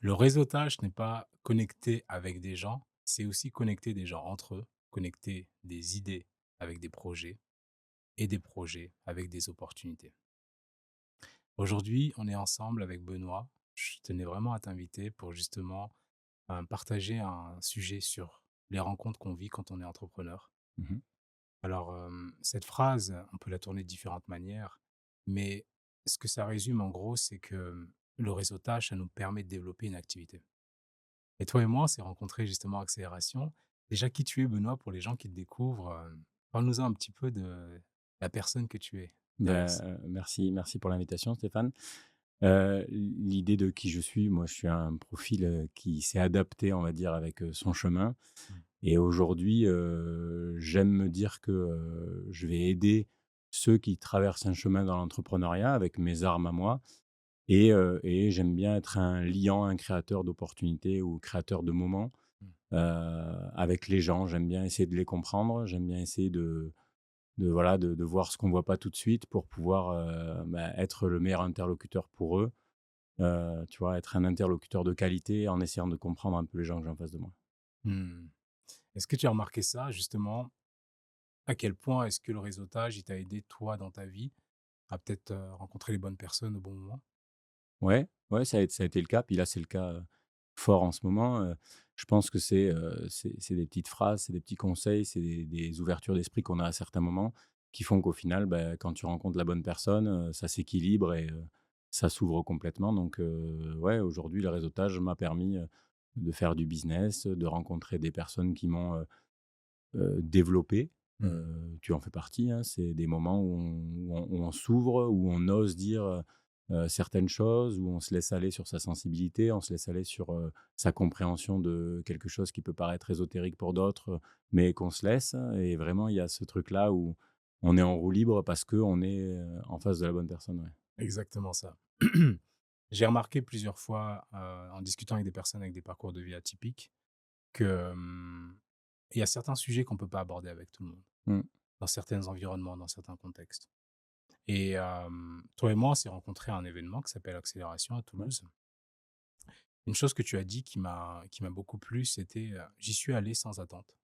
Le réseautage n'est pas connecter avec des gens, c'est aussi connecter des gens entre eux, connecter des idées avec des projets et des projets avec des opportunités. Aujourd'hui, on est ensemble avec Benoît. Je tenais vraiment à t'inviter pour justement partager un sujet sur les rencontres qu'on vit quand on est entrepreneur. Mmh mh. Alors, cette phrase, on peut la tourner de différentes manières, mais ce que ça résume en gros, c'est que le réseautage, ça nous permet de développer une activité. Et toi et moi, on s'est rencontrés justement à Accélération. Déjà, qui tu es, Benoît, pour les gens qui te découvrent, parle-nous-en un petit peu de la personne que tu es derrière ça. Merci pour l'invitation Stéphane. L'idée de qui je suis, moi je suis un profil, qui s'est adapté, on va dire, avec, son chemin Mmh. et aujourd'hui, j'aime me dire que, je vais aider ceux qui traversent un chemin dans l'entrepreneuriat avec mes armes à moi et j'aime bien être un liant, un créateur d'opportunités ou créateur de moments, Mmh. avec les gens. J'aime bien essayer de les comprendre, j'aime bien essayer de voir ce qu'on voit pas tout de suite pour pouvoir, être le meilleur interlocuteur pour eux, tu vois? Être un interlocuteur de qualité en essayant de comprendre un peu les gens que j'ai en face de moi. Mmh. Est-ce que tu as remarqué ça justement? À quel point est-ce que le réseautage, il t'a aidé toi dans ta vie à peut-être, rencontrer les bonnes personnes au bon moment? Ouais, ouais, ça a été le cas, puis là, c'est le cas, fort en ce moment, je pense que c'est des petites phrases, c'est des petits conseils, c'est des ouvertures d'esprit qu'on a à certains moments qui font qu'au final, quand tu rencontres la bonne personne, ça s'équilibre et ça s'ouvre complètement donc ouais, aujourd'hui, le réseautage m'a permis, de faire du business, de rencontrer des personnes qui m'ont, développé. Mmh. Tu en fais partie, hein. C'est des moments où on s'ouvre, où on ose dire, certaines choses, où on se laisse aller sur sa sensibilité, on se laisse aller sur, sa compréhension de quelque chose qui peut paraître ésotérique pour d'autres, mais qu'on se laisse et vraiment il y a ce truc-là où on est en roue libre parce qu'on est, en face de la bonne personne, ouais. Exactement ça. J'ai remarqué plusieurs fois, en discutant avec des personnes avec des parcours de vie atypiques que, il y a certains sujets qu'on peut pas aborder avec tout le monde, Mmh. dans certains environnements, dans certains contextes. Et toi et moi, on s'est rencontrés à un événement qui s'appelle Accélération à Ouais. Toulouse. Une chose que tu as dit qui m'a beaucoup plu, c'était, j'y suis allé sans attente.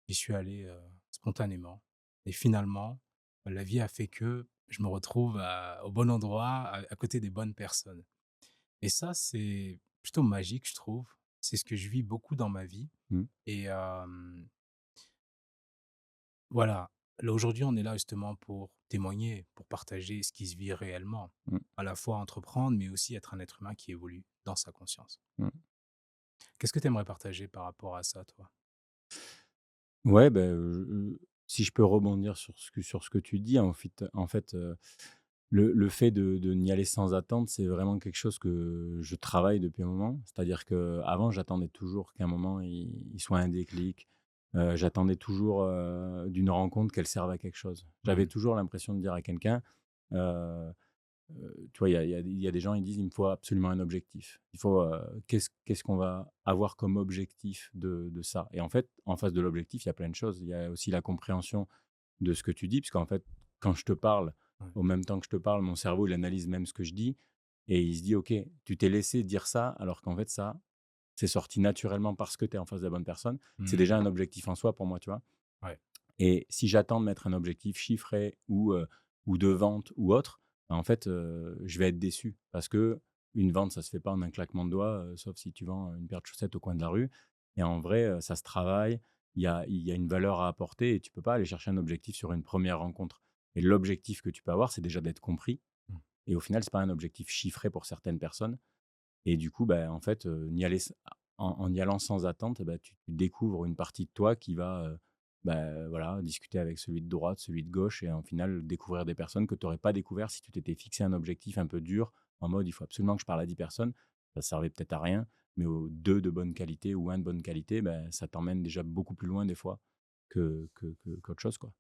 J'y suis allé, spontanément et finalement, la vie a fait que je me retrouve au bon endroit, à côté des bonnes personnes et ça, c'est plutôt magique, je trouve. C'est ce que je vis beaucoup dans ma vie Mmh. et voilà. Là, aujourd'hui, on est là justement pour témoigner, pour partager ce qui se vit réellement. Mmh. À la fois entreprendre, mais aussi être un être humain qui évolue dans sa conscience. Mmh. Qu'est-ce que tu aimerais partager par rapport à ça, toi? Ouais, si je peux rebondir sur ce que tu dis, en fait, le fait de n'y aller sans attente, c'est vraiment quelque chose que je travaille depuis un moment. C'est-à-dire qu'avant, j'attendais toujours qu'un moment, il soit un déclic. J'attendais toujours, d'une rencontre qu'elle serve à quelque chose. J'avais Mmh. toujours l'impression de dire à quelqu'un, heu tu vois, il y a des gens, ils disent: «Il me faut absolument un objectif. Il faut, qu'est-ce qu'on va avoir comme objectif de ça?» Et en fait, en face de l'objectif, il y a plein de choses. Il y a aussi la compréhension de ce que tu dis, puisqu'en fait, quand je te parle, Ouais. au même temps que je te parle, mon cerveau, il analyse même ce que je dis et il se dit: «OK, tu t'es laissé dire ça, alors qu'en fait ça, c'est sorti naturellement parce que tu es en face de la bonne personne». C'est déjà un Mmh. objectif en soi pour moi, tu vois? Ouais. Et si j'attends de mettre un objectif chiffré ou de vente ou autre, en fait, je vais être déçu parce que une vente, ça se fait pas en un claquement de doigts, sauf si tu vends une paire de chaussettes au coin de la rue et en vrai, ça se travaille. Il y a une valeur à apporter et tu peux pas aller chercher un objectif sur une première rencontre et l'objectif que tu peux avoir, c'est déjà d'être compris Mmh. et au final, c'est pas un objectif chiffré pour certaines personnes et du coup, en fait, n'y aller s en y allant sans attente, tu découvres une partie de toi qui va, voilà, discuter avec celui de droite, celui de gauche et en final découvrir des personnes que tu aurais pas découvert si tu t'étais fixé un objectif un peu dur, en mode: «Il faut absolument que je parle à 10 personnes». Ça servait peut-être à rien, mais aux 2 de bonne qualité ou un de bonne qualité, ça t'emmène déjà beaucoup plus loin des fois qu'autre chose, quoi.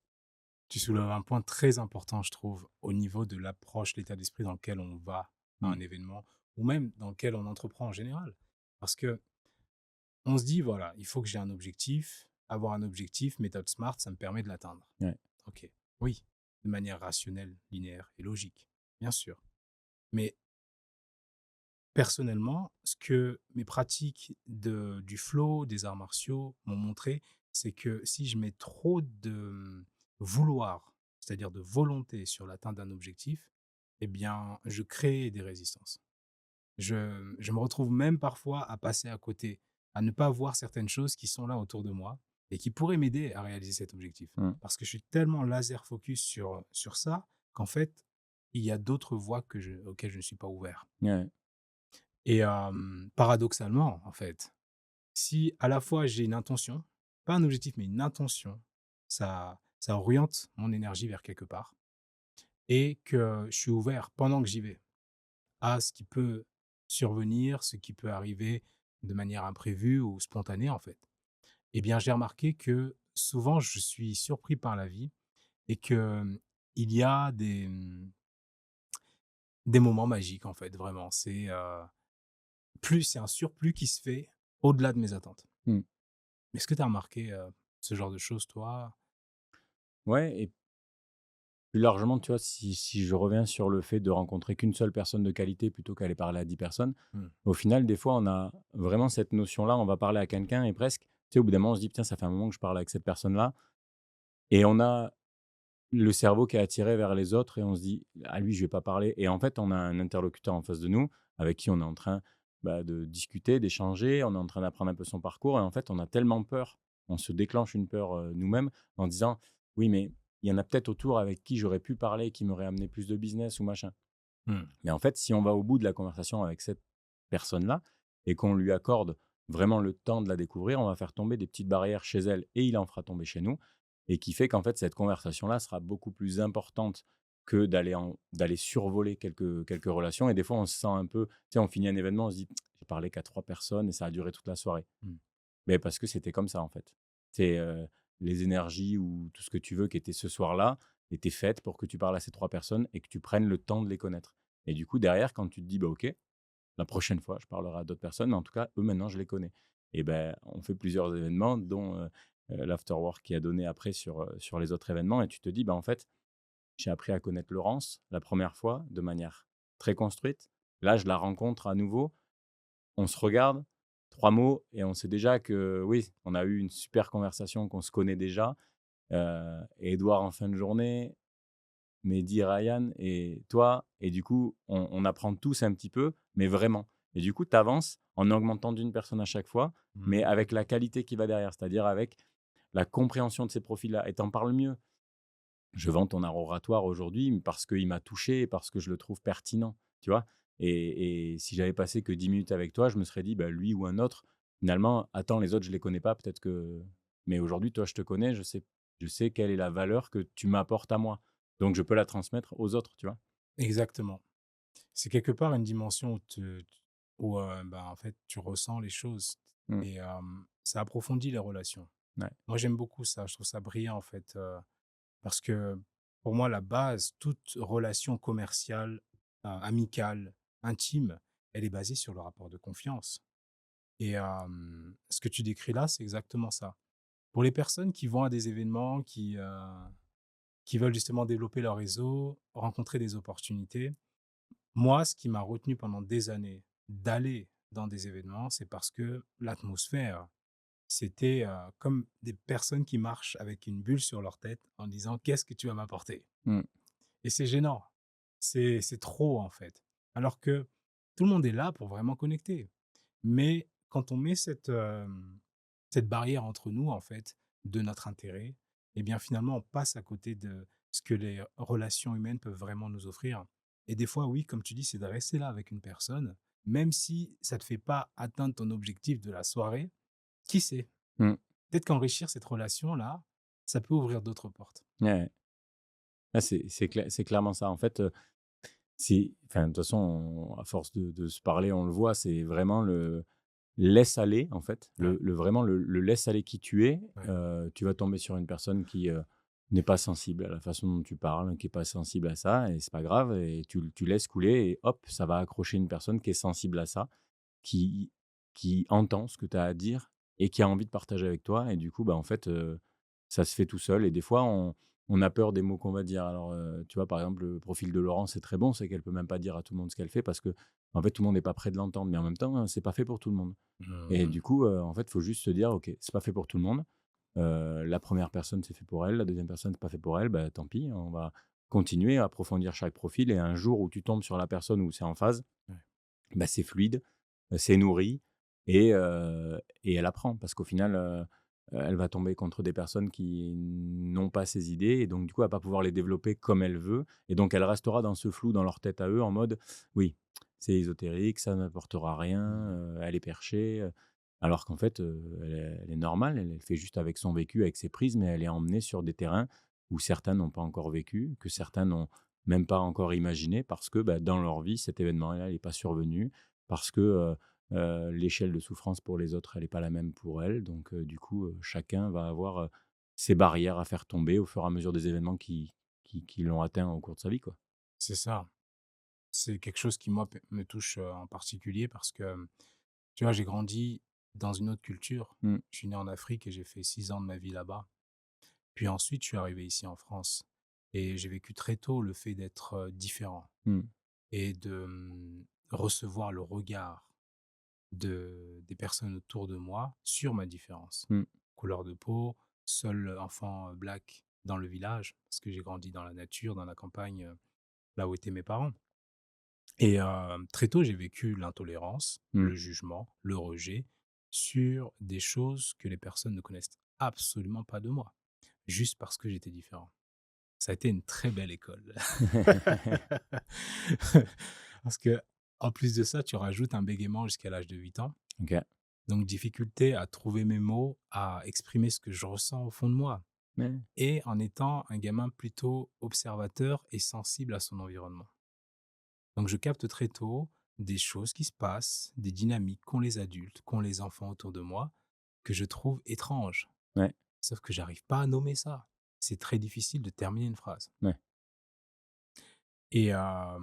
Tu soulèves un point très important, je trouve, au niveau de l'approche, l'état d'esprit dans lequel on va à Mmh. un événement ou même dans lequel on entreprend en général. Parce que on se dit, voilà, il faut que j'ai un objectif. Avoir un objectif, méthode SMART, ça me permet de l'atteindre. Ouais. OK. Oui, de manière rationnelle, linéaire et logique, bien sûr. Mais personnellement, ce que mes pratiques du flow, des arts martiaux m'ont montré, c'est que si je mets trop de vouloir, c'est-à-dire de volonté sur l'atteinte d'un objectif, eh bien, je crée des résistances. Je me retrouve même parfois à passer à côté, à ne pas voir certaines choses qui sont là autour de moi et qui pourraient m'aider à réaliser cet objectif. Mmh. Parce que je suis tellement laser focus sur ça qu'en fait, il y a d'autres voies auxquelles je ne suis pas ouvert. Ouais. Et paradoxalement, en fait, si à la fois j'ai une intention, pas un objectif, mais une intention, ça oriente mon énergie vers quelque part et que je suis ouvert pendant que j'y vais à ce qui peut survenir, ce qui peut arriver de manière imprévue ou spontanée, en fait. Eh bien, j'ai remarqué que souvent, je suis surpris par la vie et que il y a des moments magiques, en fait, vraiment. C'est un surplus qui se fait au-delà de mes attentes. Mmh. Est-ce que tu as remarqué, ce genre de choses, toi? Ouais et plus largement, tu vois, si je reviens sur le fait de rencontrer qu'une seule personne de qualité plutôt qu'aller parler à 10 personnes, Mmh. au final, des fois, on a vraiment cette notion-là, on va parler à quelqu'un et presque, tu sais, au bout d'un moment, on se dit: «Putain, ça fait un moment que je parle avec cette personne-là» et on a le cerveau qui est attiré vers les autres et on se dit: «À lui, je vais pas parler» et en fait, on a un interlocuteur en face de nous avec qui on est en train, de discuter, d'échanger, on est en train d'apprendre un peu son parcours et en fait, on a tellement peur, on se déclenche une peur, nous-mêmes en disant: «Oui, mais il y en a peut-être autour avec qui j'aurais pu parler, qui m'aurait amené plus de business ou machin». Mmh. Mais en fait, si on va au bout de la conversation avec cette personne-là et qu'on lui accorde vraiment le temps de la découvrir, on va faire tomber des petites barrières chez elle et il en fera tomber chez nous. Et qui fait qu'en fait, cette conversation-là sera beaucoup plus importante que d'aller survoler quelques relations. Et des fois, on se sent un peu, tu sais, on finit un événement, on se dit, j'ai parlé qu'à 3 personnes et ça a duré toute la soirée. Mmh. Mais parce que c'était comme ça, en fait. C'est les énergies ou tout ce que tu veux qui était ce soir-là étaient faites pour que tu parles à ces 3 personnes et que tu prennes le temps de les connaître. Et du coup, derrière, quand tu te dis, bah, OK, la prochaine fois, je parlerai à d'autres personnes, mais en tout cas, eux, maintenant, je les connais. Et ben, on fait plusieurs événements, dont l'afterwork qui a donné après sur les autres événements. Et tu te dis, bah, en fait, j'ai appris à connaître Laurence la première fois de manière très construite. Là, je la rencontre à nouveau. On se regarde, 3 mots, et on sait déjà que oui, on a eu une super conversation, qu'on se connaît déjà. Et Edouard en fin de journée, Mehdi, Ryan et toi, et du coup, on apprend tous un petit peu, mais vraiment. Et du coup, tu avances en augmentant d'une personne à chaque fois, Mmh. mais avec la qualité qui va derrière, c'est-à-dire avec la compréhension de ces profils-là. Et tu en parles mieux. Je vends ton art oratoire aujourd'hui parce qu'il m'a touché et parce que je le trouve pertinent, tu vois? Et si j'avais passé que 10 minutes avec toi, je me serais dit: «Bah, lui ou un autre, finalement, attends, les autres, je les connais pas, peut-être que» mais aujourd'hui, toi, je te connais, je sais quelle est la valeur que tu m'apportes à moi. Donc je peux la transmettre aux autres, tu vois? Exactement. C'est quelque part une dimension où, en fait, tu ressens les choses Mmh, et ça approfondit les relations. ouais, Moi, j'aime beaucoup ça, je trouve ça brillant, en fait, parce que pour moi, la base, toute relation commerciale, amicale, intime, elle est basée sur le rapport de confiance et ce que tu décris là, c'est exactement ça. Pour les personnes qui vont à des événements, qui veulent justement développer leur réseau, rencontrer des opportunités, moi, ce qui m'a retenu pendant des années d'aller dans des événements, c'est parce que l'atmosphère, c'était, comme des personnes qui marchent avec une bulle sur leur tête en disant: «Qu'est-ce que tu vas m'apporter?» mmh, Et c'est gênant. C'est trop, en fait. Alors que tout le monde est là pour vraiment connecter. Mais quand on met cette barrière entre nous, en fait, de notre intérêt, eh bien, finalement, on passe à côté de ce que les relations humaines peuvent vraiment nous offrir. Et des fois, oui, comme tu dis, c'est de rester là avec une personne, même si ça ne te fait pas atteindre ton objectif de la soirée. Qui sait? mmh, Peut-être qu'enrichir cette relation-là, ça peut ouvrir d'autres portes. ouais, ouais. Ah, c'est clairement ça. En fait, c'est enfin, de toute façon, à force de se parler, on le voit, c'est vraiment le laisse aller, en fait, Ouais, vraiment le laisse aller qui tu es. ouais. Tu vas tomber sur une personne qui, n'est pas sensible à la façon dont tu parles, qui est pas sensible à ça et c'est pas grave et tu laisses couler et hop, ça va accrocher une personne qui est sensible à ça, qui qui entend ce que tu as à dire et qui a envie de partager avec toi et du coup, bah, en fait, ça se fait tout seul et des fois on a peur des mots qu'on va dire. Alors, tu vois, par exemple, le profil de Laurence, c'est très bon, c'est qu'elle peut même pas dire à tout le monde ce qu'elle fait parce que En fait, tout le monde n'est pas prêt de l'entendre, mais en même temps, c'est pas fait pour tout le monde. Et Mmh. du coup, en fait, il faut juste se dire: «OK, c'est pas fait pour tout le monde». La première personne, c'est fait pour elle, la deuxième personne, c'est pas fait pour elle, bah, tant pis, on va continuer à approfondir chaque profil et un jour où tu tombes sur la personne où c'est en phase, Ouais. bah, c'est fluide, c'est nourri et elle apprend parce qu'au final, elle va tomber contre des personnes qui n'ont pas ces idées et donc du coup, elle va pas pouvoir les développer comme elle veut et donc elle restera dans ce flou dans leur tête à eux en mode: «Oui, c'est ésotérique, ça n'apportera rien, Mmh. elle est perchée», alors qu'en fait, elle est normale, elle fait juste avec son vécu, avec ses prises, mais elle est emmenée sur des terrains où certains n'ont pas encore vécu, que certains n'ont même pas encore imaginé parce que, bah, dans leur vie, cet événement-là, il est pas survenu, parce que, l'échelle de souffrance pour les autres, elle est pas la même pour elles. Donc, du coup, chacun va avoir, ses barrières à faire tomber au fur et à mesure des événements qui l'ont atteint au cours de sa vie, quoi. C'est ça. C'est quelque chose qui, moi, me touche, en particulier parce que, tu vois, j'ai grandi dans une autre culture. Mmh, Je suis né en Afrique et j'ai fait 6 ans de ma vie là-bas. Puis ensuite, je suis arrivé ici en France et j'ai vécu très tôt le fait d'être, différent mmh, et de, recevoir le regard des personnes autour de moi sur ma différence. mmh, Couleur de peau, seul enfant, black dans le village parce que j'ai grandi dans la nature, dans la campagne, là où étaient mes parents. Et très tôt, j'ai vécu l'intolérance, mmh. le jugement, le rejet sur des choses que les personnes ne connaissent absolument pas de moi, juste parce que j'étais différent. Ça a été une très belle école. Parce que en plus de ça, tu rajoutes un bégaiement jusqu'à l'âge de 8 ans. OK. Donc difficulté à trouver mes mots, à exprimer ce que je ressens au fond de moi Ouais. et en étant un gamin plutôt observateur et sensible à son environnement. Donc je capte très tôt des choses qui se passent, des dynamiques qu'ont les adultes, qu'ont les enfants autour de moi, que je trouve étranges. Ouais, Sauf que j'arrive pas à nommer ça. C'est très difficile de terminer une phrase. ouais. Et à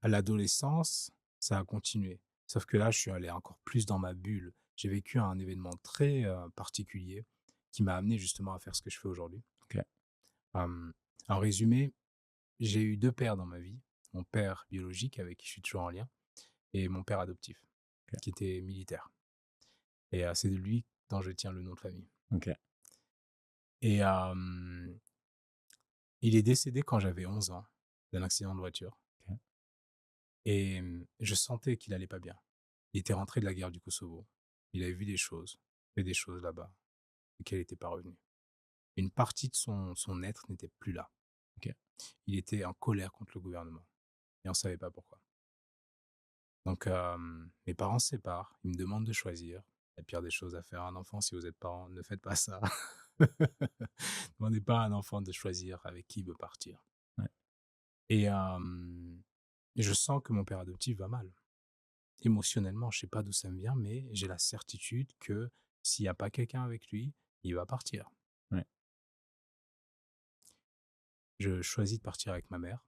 l'adolescence, ça a continué. Sauf que là, je suis allé encore plus dans ma bulle. J'ai vécu un événement très particulier qui m'a amené justement à faire ce que je fais aujourd'hui. OK, Hem, En résumé, j'ai eu 2 pères dans ma vie. Mon père biologique avec qui je suis toujours en lien et mon père adoptif OK, qui était militaire et c'est de lui dont je tiens le nom de famille OK, et il est décédé quand j'avais 11 ans d'un accident de voiture OK. et je sentais qu'il allait pas bien. Il était rentré de la guerre du Kosovo. Il avait vu des choses, fait des choses là-bas auxquelles il était pas revenu. Une partie de son être n'était plus là. OK. Il était en colère contre le gouvernement et on savait pas pourquoi. Donc mes parents se séparent, ils me demandent de choisir. La pire des choses à faire à un enfant si vous êtes parent, ne faites pas ça. Demandez pas à un enfant de choisir avec qui il veut partir Ouais, et je sens que mon père adoptif va mal. Émotionnellement, je sais pas d'où ça me vient, mais j'ai la certitude que s'il y a pas quelqu'un avec lui, il va partir. ouais. Je choisis de partir avec ma mère.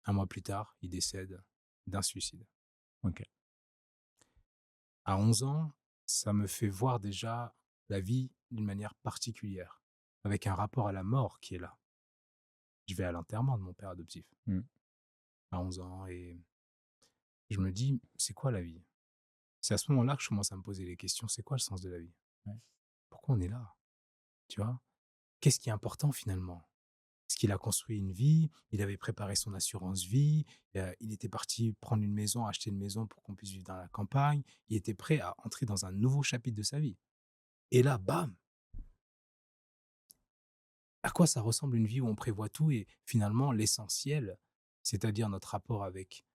Un mois plus tard, il décède d'un suicide. OK. À 11 ans, ça me fait voir déjà la vie d'une manière particulière, avec un rapport à la mort qui est là. Je vais à l'enterrement de mon père adoptif Mmh. à 11 ans et je me dis: «C'est quoi la vie?» C'est à ce moment-là que je commence à me poser les questions: «C'est quoi le sens de la vie? Ouais, Pourquoi on est là?» Tu vois? Qu'est-ce qui est important finalement? Est-ce qu'il a construit une vie? Il avait préparé son assurance vie, il était parti prendre une maison, acheter une maison pour qu'on puisse vivre dans la campagne. Il était prêt à entrer dans un nouveau chapitre de sa vie et là, bam! À quoi ça ressemble une vie où on prévoit tout et finalement l'essentiel, c'est-à-dire notre rapport avec,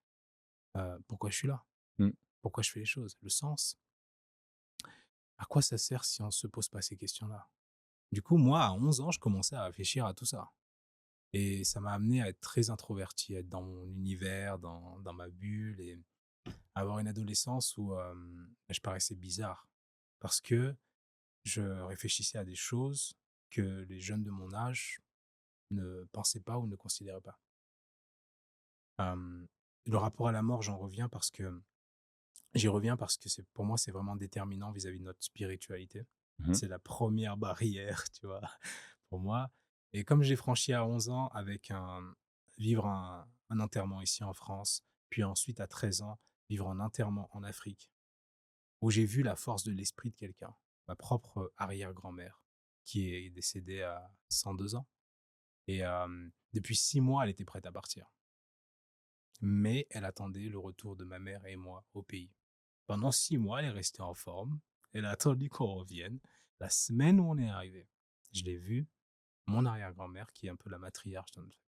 pourquoi je suis là? mmh, Pourquoi je fais les choses? Le sens? À quoi ça sert si on ne se pose pas ces questions-là? Du coup, moi, à 11 ans, je commençais à réfléchir à tout ça et ça m'a amené à être très introverti, à être dans mon univers, dans ma bulle et à avoir une adolescence où, je paraissais bizarre parce que je réfléchissais à des choses que les jeunes de mon âge ne pensaient pas ou ne considéraient pas. Hem, le rapport à la mort, j'y reviens parce que c'est pour moi, c'est vraiment déterminant vis-à-vis de notre spiritualité. mmh, C'est la première barrière, tu vois? Pour moi et comme j'ai franchi à 11 ans avec un enterrement ici en France, puis ensuite à 13 ans, vivre en enterrement en Afrique, où j'ai vu la force de l'esprit de quelqu'un, ma propre arrière-grand-mère, qui est décédée à 102 ans. Et depuis 6 mois, elle était prête à partir. Mais elle attendait le retour de ma mère et moi au pays. Pendant 6 mois, elle est restée en forme. Elle a attendu qu'on revienne. La semaine où on est arrivé, je l'ai vue, mon arrière-grand-mère, qui est un peu la matriarche de notre famille,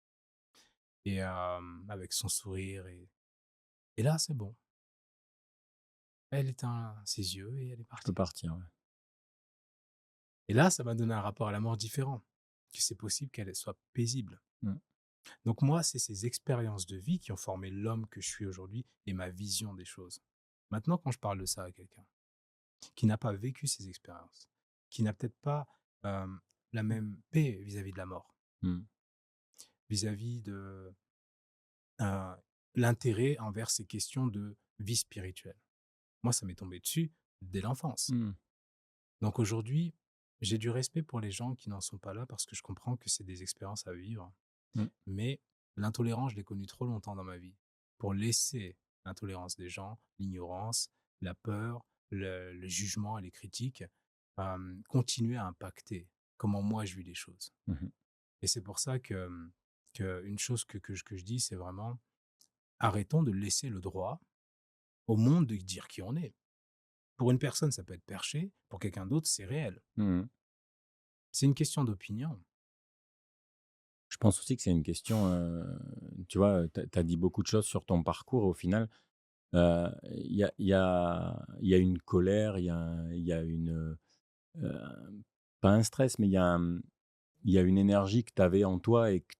et avec son sourire. Et là, c'est bon. Elle éteint ses yeux et elle est Je peux partie. partir, ouais. Et là, ça m'a donné un rapport à la mort différent, que c'est possible qu'elle soit paisible. Mmh. Donc moi, c'est ces expériences de vie qui ont formé l'homme que je suis aujourd'hui et ma vision des choses. Maintenant, quand je parle de ça à quelqu'un qui n'a pas vécu ces expériences, qui n'a peut-être pas euh, la même paix vis-à-vis de la mort, Mmh. vis-à-vis de euh, l'intérêt envers ces questions de vie spirituelle. Moi, ça m'est tombé dessus dès l'enfance. Mmh. Donc aujourd'hui, j'ai du respect pour les gens qui n'en sont pas là parce que je comprends que c'est des expériences à vivre. Mmh. Mais l'intolérance, je l'ai connue trop longtemps dans ma vie pour laisser l'intolérance des gens, l'ignorance, la peur, le jugement et les critiques continuer à impacter comment moi je vis les choses. Mmh. Et c'est pour ça que une chose que je dis, c'est vraiment arrêtons de laisser le droit au monde de dire qui on est. Pour une personne, ça peut être perché, pour quelqu'un d'autre, c'est réel. Mmh. C'est une question d'opinion. Je pense aussi que c'est une question, tu vois, tu as dit beaucoup de choses sur ton parcours au final, il y a une colère, il y a une, pas un stress, mais il y a une énergie que tu avais en toi et que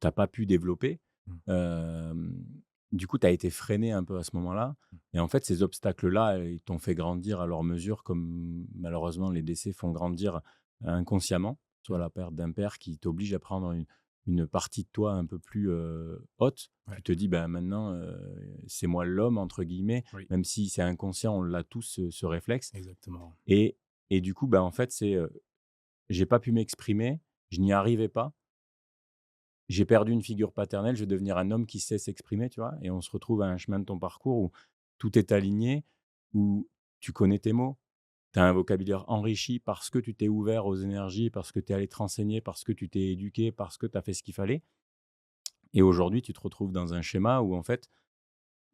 tu as pas pu développer. Mm, Hem, du coup, tu as été freiné un peu à ce moment-là mm, et en fait, ces obstacles-là, ils t'ont fait grandir à leur mesure comme malheureusement les décès font grandir inconsciemment. Soit mm. la perte d'un père qui t'oblige à prendre une partie de toi un peu plus, haute. Ouais, Tu te dis: «Ben, maintenant, c'est moi «l'homme» entre guillemets», oui, même si c'est inconscient, on l'a tous ce réflexe exactement. et du coup, ben, en fait, j'ai pas pu m'exprimer, je n'y arrivais pas. J'ai perdu une figure paternelle, je vais devenir un homme qui sait s'exprimer, tu vois? Et on se retrouve à un chemin de ton parcours où tout est aligné, où tu connais tes mots, tu as un vocabulaire enrichi parce que tu t'es ouvert aux énergies, parce que tu es allé te renseigner, parce que tu t'es éduqué, parce que tu as fait ce qu'il fallait. Et aujourd'hui, tu te retrouves dans un schéma où en fait,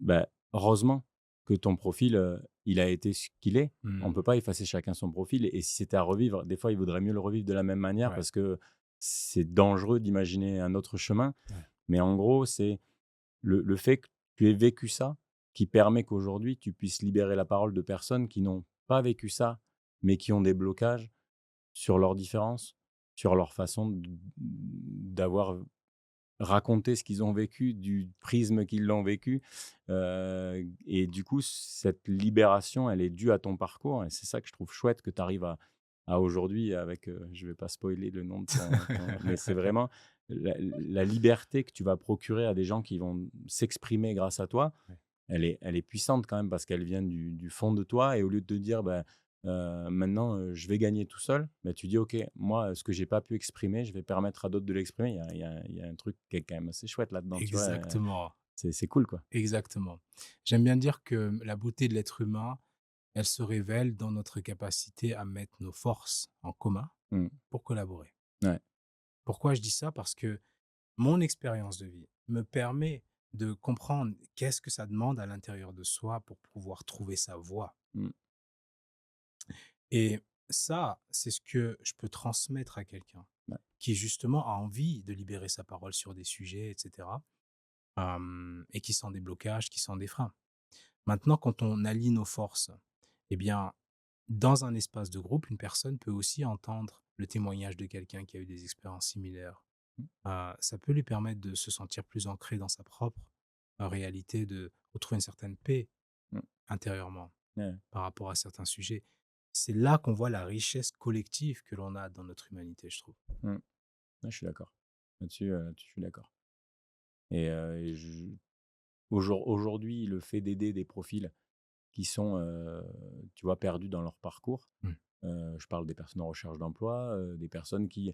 bah, heureusement que ton profil, il a été ce qu'il est. On ne Mm, peut pas effacer chacun son profil et si c'était à revivre, des fois, il vaudrait mieux le revivre de la même manière ouais, parce que c'est dangereux d'imaginer un autre chemin. ouais. Mais en gros, c'est le fait que tu aies vécu ça, qui permet qu'aujourd'hui, tu puisses libérer la parole de personnes qui n'ont pas vécu ça, mais qui ont des blocages sur leurs différences, sur leur façon d'avoir raconté ce qu'ils ont vécu, du prisme qu'ils l'ont vécu. Et du coup, cette libération, elle est due à ton parcours et c'est ça que je trouve chouette que tu arrives à aujourd'hui avec, je vais pas spoiler le nom de ton mais c'est vraiment la liberté que tu vas procurer à des gens qui vont s'exprimer grâce à toi, Ouais. elle est puissante quand même parce qu'elle vient du fond de toi et au lieu de te dire: «Bah, maintenant, je vais gagner tout seul», bah, tu dis: «OK, moi, ce que j'ai pas pu exprimer, je vais permettre à d'autres de l'exprimer». Il y a un truc qui est quand même assez chouette là-dedans, tu vois? Exactement, C'est cool, quoi. exactement. J'aime bien dire que la beauté de l'être humain, elle se révèle dans notre capacité à mettre nos forces en commun Mmh. pour collaborer. Ouais. Pourquoi je dis ça? Parce que mon expérience de vie me permet de comprendre qu'est-ce que ça demande à l'intérieur de soi pour pouvoir trouver sa voie. Mmh. Et ça, c'est ce que je peux transmettre à quelqu'un Ouais. qui justement a envie de libérer sa parole sur des sujets, etc. Et qui sent des blocages, qui sent des freins. Maintenant, quand on allie nos forces, eh bien, dans un espace de groupe, une personne peut aussi entendre le témoignage de quelqu'un qui a eu des expériences similaires. Mmh. Ça peut lui permettre de se sentir plus ancré dans sa propre réalité, de retrouver une certaine paix Mmh. intérieurement Ouais. par rapport à certains sujets. C'est là qu'on voit la richesse collective que l'on a dans notre humanité, je trouve. Mmh. Ouais, je suis d'accord. Là-dessus, je suis d'accord et aujourd'hui, le fait d'aider des profils qui sont, tu vois, perdus dans leur parcours, Mmh. je parle des personnes en recherche d'emploi, des personnes qui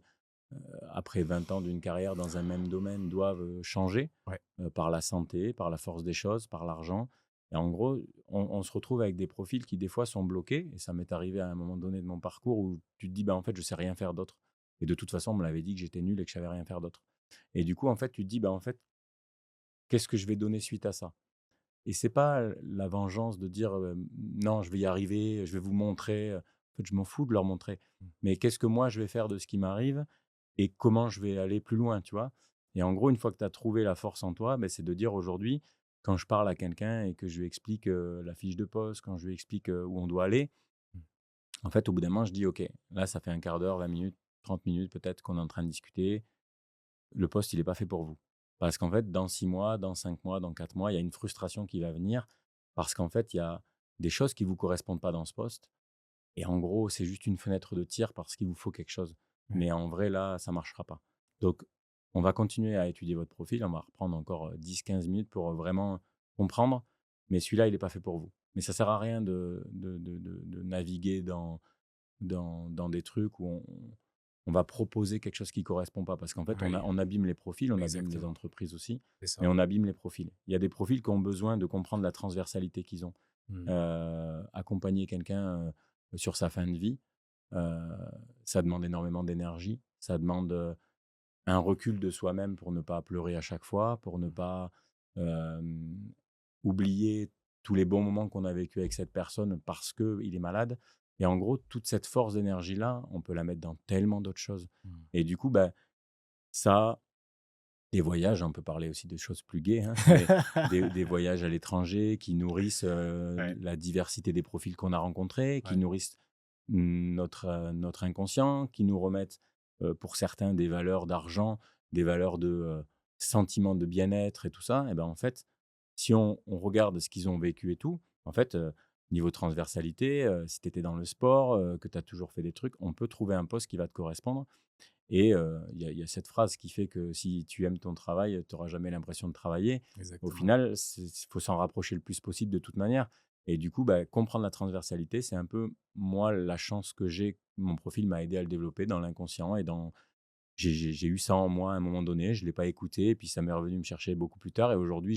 après 20 ans d'une carrière dans un même domaine, doivent changer Ouais. par la santé, par la force des choses, par l'argent. Et en gros, on se retrouve avec des profils qui, des fois, sont bloqués. Et ça m'est arrivé à un moment donné de mon parcours où tu te dis, bah, en fait, je sais rien faire d'autre. Et de toute façon, on me l'avait dit que j'étais nul et que je savais rien faire d'autre. Et du coup, en fait, tu te dis, bah, en fait, qu'est-ce que je vais donner suite à ça? Et c'est pas la vengeance de dire, «Non, je vais y arriver, je vais vous montrer», en fait, je m'en fous de leur montrer. Mmh. Mais qu'est-ce que moi je vais faire de ce qui m'arrive et comment je vais aller plus loin, tu vois? Et en gros, une fois que tu as trouvé la force en toi, c'est de dire aujourd'hui, quand je parle à quelqu'un et que je lui explique, la fiche de poste, quand je lui explique, où on doit aller, Mmh. en fait, au bout d'un moment, je dis: «OK, là, ça fait un quart d'heure, 20 minutes, 30 minutes peut-être qu'on est en train de discuter. Le poste, il est pas fait pour vous». Parce qu'en fait, dans 6 mois, dans 5 mois, dans 4 mois, il y a une frustration qui va venir parce qu'en fait, il y a des choses qui vous correspondent pas dans ce poste et en gros, c'est juste une fenêtre de tir parce qu'il vous faut quelque chose. Ouais. Mais en vrai, là, ça marchera pas. Donc, on va continuer à étudier votre profil. On va reprendre encore 10-15 minutes pour vraiment comprendre. Mais celui-là, il n'est pas fait pour vous. Mais ça sert à rien de naviguer dans des trucs où on va proposer quelque chose qui correspond pas. Parce qu'en fait, Oui, on abîme les profils, on abîme les exactement, entreprises aussi, c'est ça. mais on abîme les profils. Il y a des profils qui ont besoin de comprendre la transversalité qu'ils ont. Mmh. Accompagner quelqu'un sur sa fin de vie, heu, ça demande énormément d'énergie, ça demande, un recul de soi-même pour ne pas pleurer à chaque fois, pour ne Mmh. pas, hem, oublier tous les bons moments qu'on a vécu avec cette personne parce qu'il est malade. Et en gros, toute cette force d'énergie-là, on peut la mettre dans tellement d'autres choses. Mmh. Et du coup, ça, des voyages, on peut parler aussi de choses plus gaies, hein, mais des voyages à l'étranger qui nourrissent, Ouais, la diversité des profils qu'on a rencontrés, qui ouais. nourrissent notre inconscient, qui nous remettent, pour certains, des valeurs d'argent, des valeurs de, sentiment de bien-être et tout ça. Et ben, en fait, si on regarde ce qu'ils ont vécu et tout, en fait, niveau transversalité, si tu étais dans le sport, que tu as toujours fait des trucs, on peut trouver un poste qui va te correspondre. Et il y a cette phrase qui fait que si tu aimes ton travail, tu auras jamais l'impression de travailler. Au Exactement. final, il faut s'en rapprocher le plus possible de toute manière. Et du coup, comprendre la transversalité, c'est un peu, moi, la chance que j'ai. Mon profil m'a aidé à le développer dans l'inconscient et dans j'ai eu ça en moi à un moment donné, je ne l'ai pas écouté et puis ça m'est revenu me chercher beaucoup plus tard. Et aujourd'hui,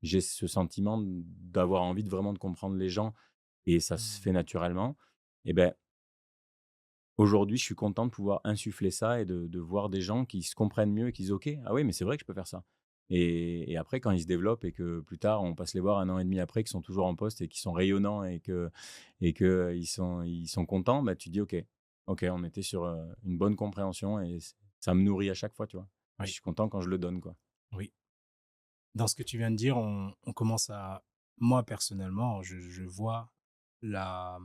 j'ai ce sentiment d'avoir envie de vraiment de comprendre les gens et ça se Mmh. fait naturellement. Et ben, aujourd'hui, je suis content de pouvoir insuffler ça et de voir des gens qui se comprennent mieux et qui disent: «OK, ah oui, mais c'est vrai que je peux faire ça». Et après quand ils se développent et que plus tard, on passe les voir 1 an et demi après, qu'ils sont toujours en poste et qu'ils sont rayonnants et que ils sont contents, tu dis: «OK, OK, on était sur, une bonne compréhension» et ça me nourrit à chaque fois, tu vois? Je Oui, suis content quand je le donne, quoi. oui. Dans ce que tu viens de dire, on commence à moi personnellement, je vois la,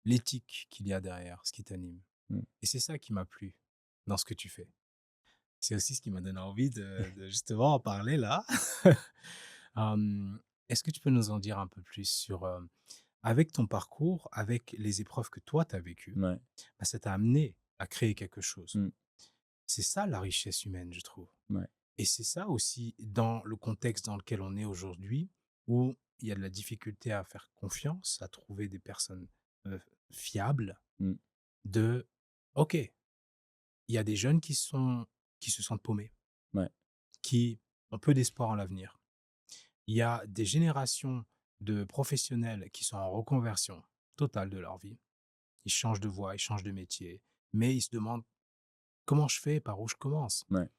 l'éthique qu'il y a derrière ce qui t'anime Mmh. et c'est ça qui m'a plu dans ce que tu fais. C'est aussi ce qui m'a donné envie de justement en parler là. Hem, est-ce que tu peux nous en dire un peu plus sur, avec ton parcours, avec les épreuves que toi tu as vécues, Ouais. ça t'a amené à créer quelque chose. Mmh. C'est ça la richesse humaine, je trouve. Ouais. Et c'est ça aussi dans le contexte dans lequel on est aujourd'hui, où il y a de la difficulté à faire confiance, à trouver des personnes, fiables, Mmh. de OK, il y a des jeunes qui se sentent paumés, Ouais. qui ont peu d'espoir en l'avenir. Il y a des générations de professionnels qui sont en reconversion totale de leur vie. Ils changent de voie, ils changent de métier, mais ils se demandent: «Comment je fais? Par où je commence?» Ouais.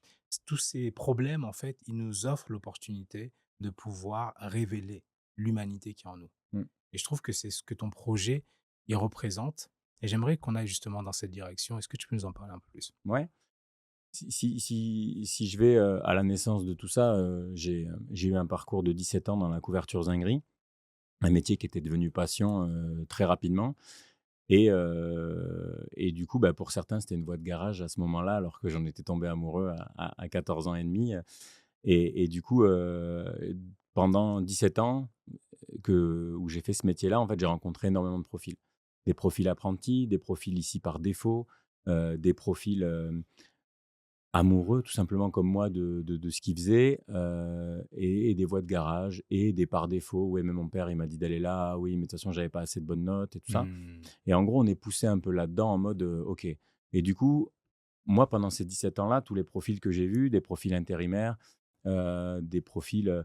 Tous ces problèmes, en fait, ils nous offrent l'opportunité de pouvoir révéler l'humanité qui est en nous. Mmh. Et je trouve que c'est ce que ton projet, il représente. Et j'aimerais qu'on aille justement dans cette direction. Est-ce que tu peux nous en parler un peu plus? Ouais. Si je vais, à la naissance de tout ça, j'ai eu un parcours de 17 ans dans la couverture zinguerie. Un métier qui était devenu passion, très rapidement. Et du coup, pour certains, c'était une voie de garage à ce moment-là, alors que j'en étais tombé amoureux à 14 ans et demi, et du coup, pendant 17 ans où j'ai fait ce métier-là, en fait, j'ai rencontré énormément de profils. Des profils apprentis, des profils ici par défaut, des profils, amoureux tout simplement comme moi de ce qu'ils faisaient, et des voies de garage et des par défaut. «Ouais, mais mon père, il m'a dit d'aller là. Ah oui, mais de toute façon, j'avais pas assez de bonnes notes» et tout ça. Mmh. Et en gros, on est poussé un peu là-dedans en mode, OK. Et du coup, moi, pendant ces 17 ans-là, tous les profils que j'ai vus, des profils intérimaires, des profils,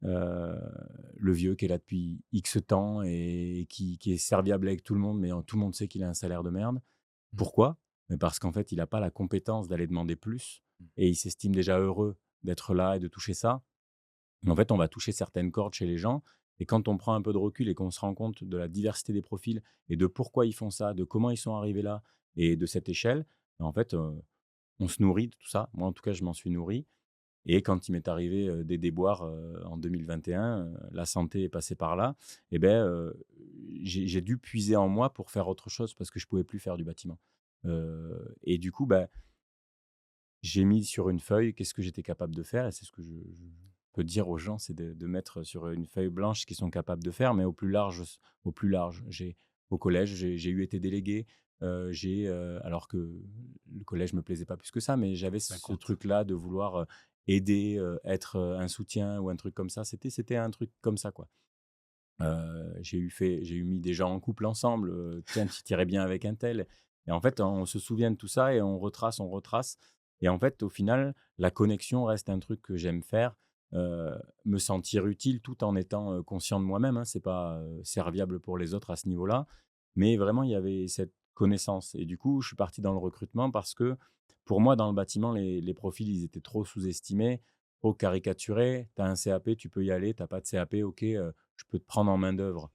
le vieux qui est là depuis X temps et qui est serviable avec tout le monde, mais tout le monde sait qu'il a un salaire de merde. Mmh. Pourquoi? Mais parce qu'en fait, il a pas la compétence d'aller demander plus Mmh. et il s'estime déjà heureux d'être là et de toucher ça. Mais en fait, on va toucher certaines cordes chez les gens et quand on prend un peu de recul et qu'on se rend compte de la diversité des profils et de pourquoi ils font ça, de comment ils sont arrivés là et de cette échelle, ben, en fait, on se nourrit de tout ça. Moi, en tout cas, je m'en suis nourri et quand il m'est arrivé, des déboires, en 2021, la santé est passée par là et ben, j'ai dû puiser en moi pour faire autre chose parce que je pouvais plus faire du bâtiment. Et du coup, bah, j'ai mis sur une feuille qu'est-ce que j'étais capable de faire et c'est ce que je peux dire aux gens, c'est de mettre sur une feuille blanche ce qu'ils sont capables de faire, mais au plus large. Au collège, j'ai eu été délégué, alors que le collège me plaisait pas plus que ça, mais j'avais Ça ce compte. truc-là de vouloir, aider, être, un soutien ou un truc comme ça. C'était un truc comme ça, quoi. J'ai eu mis des gens en couple ensemble, «Tiens, tu t'irais bien avec un tel» et en fait, on se souvient de tout ça et on retrace et en fait, au final, la connexion reste un truc que j'aime faire, me sentir utile tout en étant, conscient de moi-même, hein. C'est pas, serviable pour les autres à ce niveau-là, mais vraiment, il y avait cette connaissance et du coup, je suis parti dans le recrutement parce que, pour moi, dans le bâtiment, les profils, ils étaient trop sous-estimés, trop caricaturés. Tu as un CAP, tu peux y aller, tu as pas de CAP, OK, je peux te prendre en main-d'œuvre.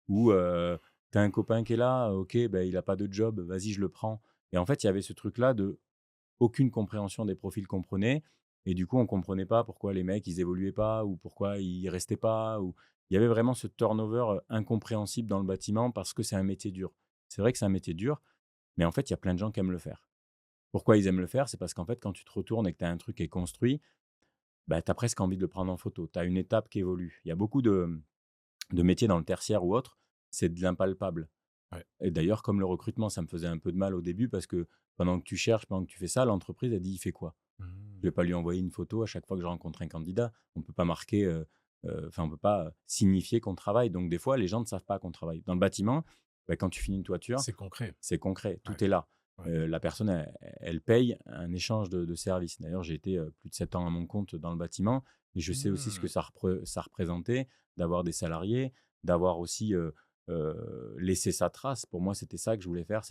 Ou, tu as un copain qui est là, OK, ben il a pas de job, vas-y, je le prends. Et en fait, il y avait ce truc-là de aucune compréhension des profils qu'on prenait et du coup, on comprenait pas pourquoi les mecs, ils évoluaient pas ou pourquoi ils restaient pas ou il y avait vraiment ce turnover, incompréhensible dans le bâtiment parce que c'est un métier dur. C'est vrai que c'est un métier dur, mais en fait, il y a plein de gens qui aiment le faire. Pourquoi ils aiment le faire? C'est parce qu'en fait, quand tu te retournes et que tu as un truc qui est construit, bah, tu as presque envie de le prendre en photo. Tu as une étape qui évolue. Il y a beaucoup de métiers dans le tertiaire ou autre, c'est de l'impalpable. Ouais. Et d'ailleurs, comme le recrutement, ça me faisait un peu de mal au début parce que pendant que tu cherches, pendant que tu fais ça, l'entreprise, elle dit: «Il fait quoi?» Je Mmh. vais pas lui envoyer une photo à chaque fois que je rencontre un candidat. On peut pas marquer, enfin, on peut pas signifier qu'on travaille. Donc des fois, les gens ne savent pas qu'on travaille. Dans le bâtiment, bah, quand tu finis une toiture, C'est concret. c'est concret, Ouais, tout est là. ouais. La personne, elle paye un échange de services. D'ailleurs, j'ai été, plus de 7 ans à mon compte dans le bâtiment et je sais aussi ce que Mmh. ça représentait d'avoir des salariés, d'avoir aussi, laissé sa trace. Pour moi, c'était ça que je voulais faire.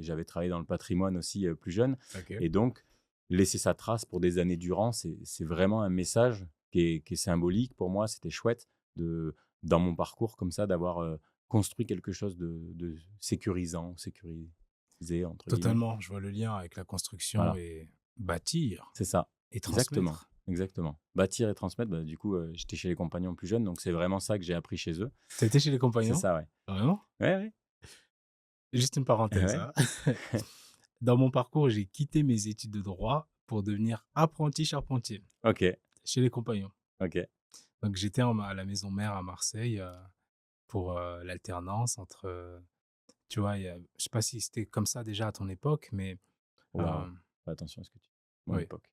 J'avais travaillé dans le patrimoine aussi, plus jeune OK. et donc laisser sa trace pour des années durant, c'est vraiment un message qui est symbolique. Pour moi, c'était chouette de dans mon parcours comme ça, d'avoir, construit quelque chose de sécurisant, «sécurisé» entre guillemets. Totalement, je vois le lien avec la construction Voilà, et bâtir c'est ça. et Exactement, transmettre. exactement. Bâtir et transmettre, bah, du coup, j'étais chez les compagnons plus jeunes, donc c'est vraiment ça que j'ai appris chez eux. Tu été chez les C'est compagnons? ça, ouais. Vraiment? Ouais, ouais. Juste une parenthèse, Ouais. hein. Dans mon parcours, j'ai quitté mes études de droit pour devenir apprenti charpentier OK, chez les compagnons. OK. Donc j'étais à la maison mère à Marseille, pour, l'alternance entre, tu vois, je sais pas si c'était comme ça déjà à ton époque, mais, Waouh! hem, Fais attention à ce que tu mon oui. époque.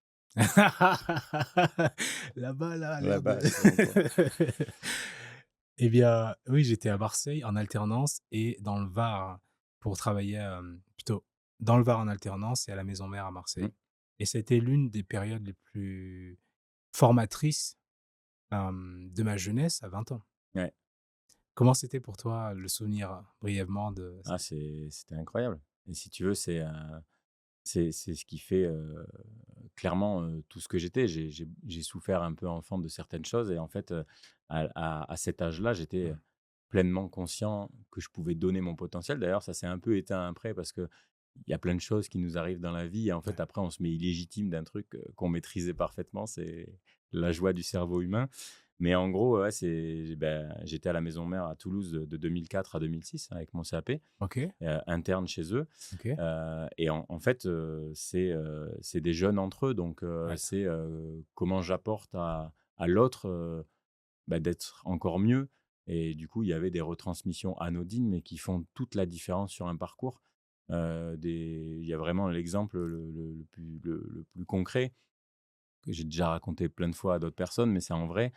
Là-bas, là, a l'air de Là-bas, c'est bon quoi. eh bien, oui, j'étais à Marseille en alternance et dans le Var pour travailler, plutôt dans le Var en alternance et à la maison mère à Mmh, Marseille et c'était l'une des périodes les plus formatrices, de ma jeunesse à 20 ans. ouais. Comment c'était pour toi, le souvenir, brièvement de Ah, c'était incroyable et si tu veux, c'est ce qui fait, clairement, tout ce que j'étais. J'ai souffert un peu enfant de certaines choses et en fait, à cet âge-là, j'étais, mmh, pleinement conscient que je pouvais donner mon potentiel. D'ailleurs, ça s'est un peu éteint après parce qu'il y a plein de choses qui nous arrivent dans la vie et en fait, ouais, après, on se met illégitime d'un truc, qu'on maîtrisait parfaitement. C'est la joie du cerveau humain. Mais en gros, ouais, j'étais à la maison mère à Toulouse de 2004 à 2006 avec mon CAP, OK, interne chez eux. OK, Et en fait, c'est des jeunes entre eux, donc ouais, c'est, comment j'apporte à l'autre, bah, d'être encore mieux et du coup, il y avait des retransmissions anodines, mais qui font toute la différence sur un parcours. Il y a vraiment l'exemple le plus concret, que j'ai déjà raconté plein de fois à d'autres personnes, mais c'est en vrai.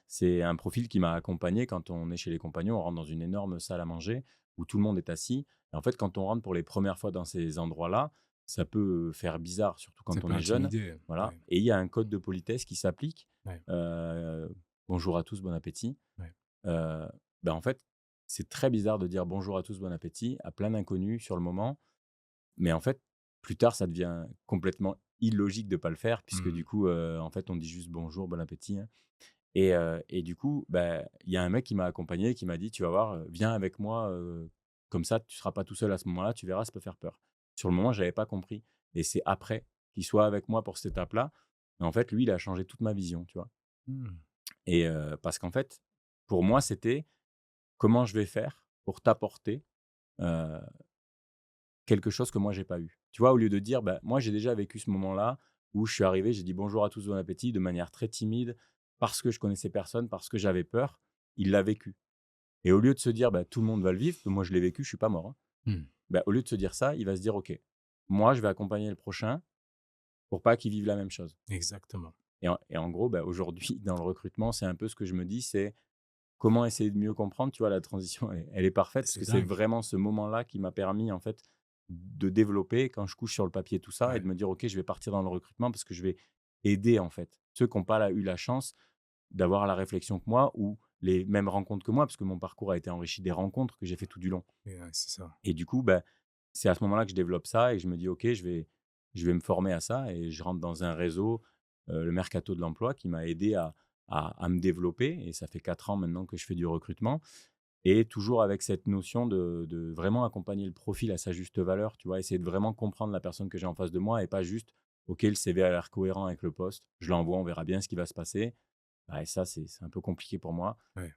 C'est un profil qui m'a accompagné quand on est chez les compagnons, on rentre dans une énorme salle à manger où tout le monde est assis et en fait, quand on rentre pour les premières fois dans ces endroits-là, ça peut faire bizarre, surtout Ça quand on peut est jeune. intimider, Voilà. ouais, Et il y a un code de politesse qui s'applique. ouais, Euh, Bonjour à tous, bon appétit. ouais. Euh, En fait, c'est très bizarre de dire bonjour à tous, bon appétit à plein d'inconnus sur le moment. Mais en fait, plus tard, ça devient complètement illogique de pas le faire puisque du Mmh. coup, en fait, on dit juste bonjour, bon appétit, hein. Et du coup, il y a un mec qui m'a accompagné, qui m'a dit: «Tu vas voir, viens avec moi, comme ça tu seras pas tout seul à ce moment-là, tu verras, ça peut faire peur». Sur le moment, j'avais pas compris et c'est après qu'il soit avec moi pour cette étape-là, en fait, lui, il a changé toute ma vision, tu vois? Mmh. Parce qu'en fait, pour moi, c'était: «Comment je vais faire pour t'apporter, heu, quelque chose que moi j'ai pas eu?» Tu vois? Au lieu de dire: moi j'ai déjà vécu ce moment-là où je suis arrivé, j'ai dit: «Bonjour à tous, bon appétit» de manière très timide, parce que je connaissais personne, parce que j'avais peur. Il l'a vécu et au lieu de se dire: «Tout le monde va le vivre, moi je l'ai vécu, je suis pas mort, hein». Mmh. Au lieu de se dire ça, il va se dire: «OK, moi je vais accompagner le prochain pour pas qu'il vive la même chose». Exactement. En gros, aujourd'hui dans le recrutement, c'est un peu ce que je me dis, c'est comment essayer de mieux comprendre, tu vois? La transition, elle est parfaite parce C'est que c'est dingue. vraiment ce moment-là qui m'a permis, en fait, de développer quand je couche sur le papier tout ça et Ouais. de me dire: «OK, je vais partir dans le recrutement parce que je vais aider, en fait, ceux qui ont pas eu la chance d'avoir la réflexion que moi ou les mêmes rencontres que moi», parce que mon parcours a été enrichi des rencontres que j'ai fait tout du long. Et ouais, c'est ça. Et du coup, c'est à ce moment-là que je développe ça et que je me dis: «OK, je vais me former à ça» et je rentre dans un réseau, le Mercato de l'emploi qui m'a aidé à me développer et ça fait 4 ans maintenant que je fais du recrutement et toujours avec cette notion de vraiment accompagner le profil à sa juste valeur, tu vois? Essayer de vraiment comprendre la personne que j'ai en face de moi et pas juste: «OK, le CV a l'air cohérent avec le poste, je l'envoie, on verra bien ce qui va se passer». Et ça, c'est un peu compliqué pour moi. Ouais.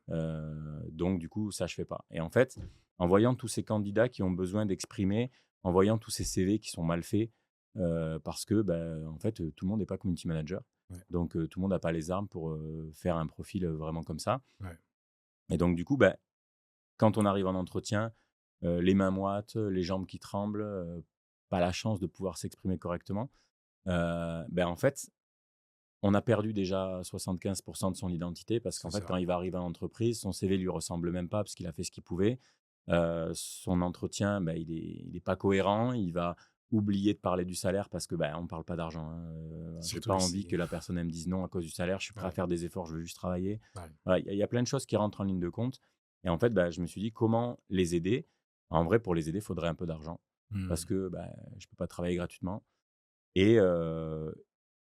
Donc du coup, ça, je fais pas. Et en fait, en voyant tous ces candidats qui ont besoin d'exprimer, en voyant tous ces CV qui sont mal faits, parce que, en fait, tout le monde n'est pas community manager. Ouais. Donc tout le monde n'a pas les armes pour, faire un profil, vraiment comme ça. Ouais. Et donc du coup, quand on arrive en entretien, les mains moites, les jambes qui tremblent, pas la chance de pouvoir s'exprimer correctement, en fait, on a perdu déjà 75 de son identité parce C'est qu'en fait, ça. quand il va arriver en entreprise, son CV lui ressemble même pas parce qu'il a fait ce qu'il pouvait. Son entretien, il est pas cohérent. Il va oublier de parler du salaire parce que, on parle pas d'argent, hein, j'ai Surtout pas envie ici. que la personne, elle me dise: «Non» à cause du salaire. Je suis prêt à Ouais. faire des efforts, je veux juste travailler. Ouais. Voilà, il y a plein de choses qui rentrent en ligne de compte et en fait, je me suis dit: «Comment les aider?» En vrai, pour les aider, il faudrait un peu d'argent parce Mmh. que, je peux pas travailler gratuitement et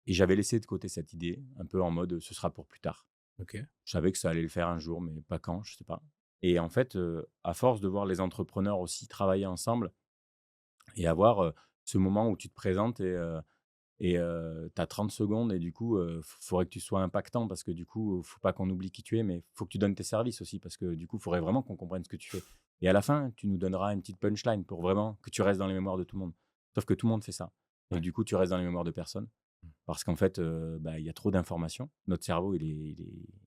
j'avais laissé de côté cette idée, un peu en mode, «Ce sera pour plus tard». OK. Je savais que ça allait le faire un jour, mais pas quand, je sais pas. Et en fait, à force de voir les entrepreneurs aussi travailler ensemble et avoir, ce moment où tu te présentes tu as 30 secondes et du coup, faudrait que tu sois impactant parce que du coup, faut pas qu'on oublie qui tu es, mais faut que tu donnes tes services aussi parce que du coup, il faudrait vraiment qu'on comprenne ce que tu fais. Et à la fin, tu nous donneras une petite punchline pour vraiment que tu restes dans les mémoires de tout le monde. Sauf que tout le monde fait ça et Ouais. du coup, tu restes dans les mémoires de personne. Mmh. Parce qu'en fait, il y a trop d'informations. Notre cerveau, il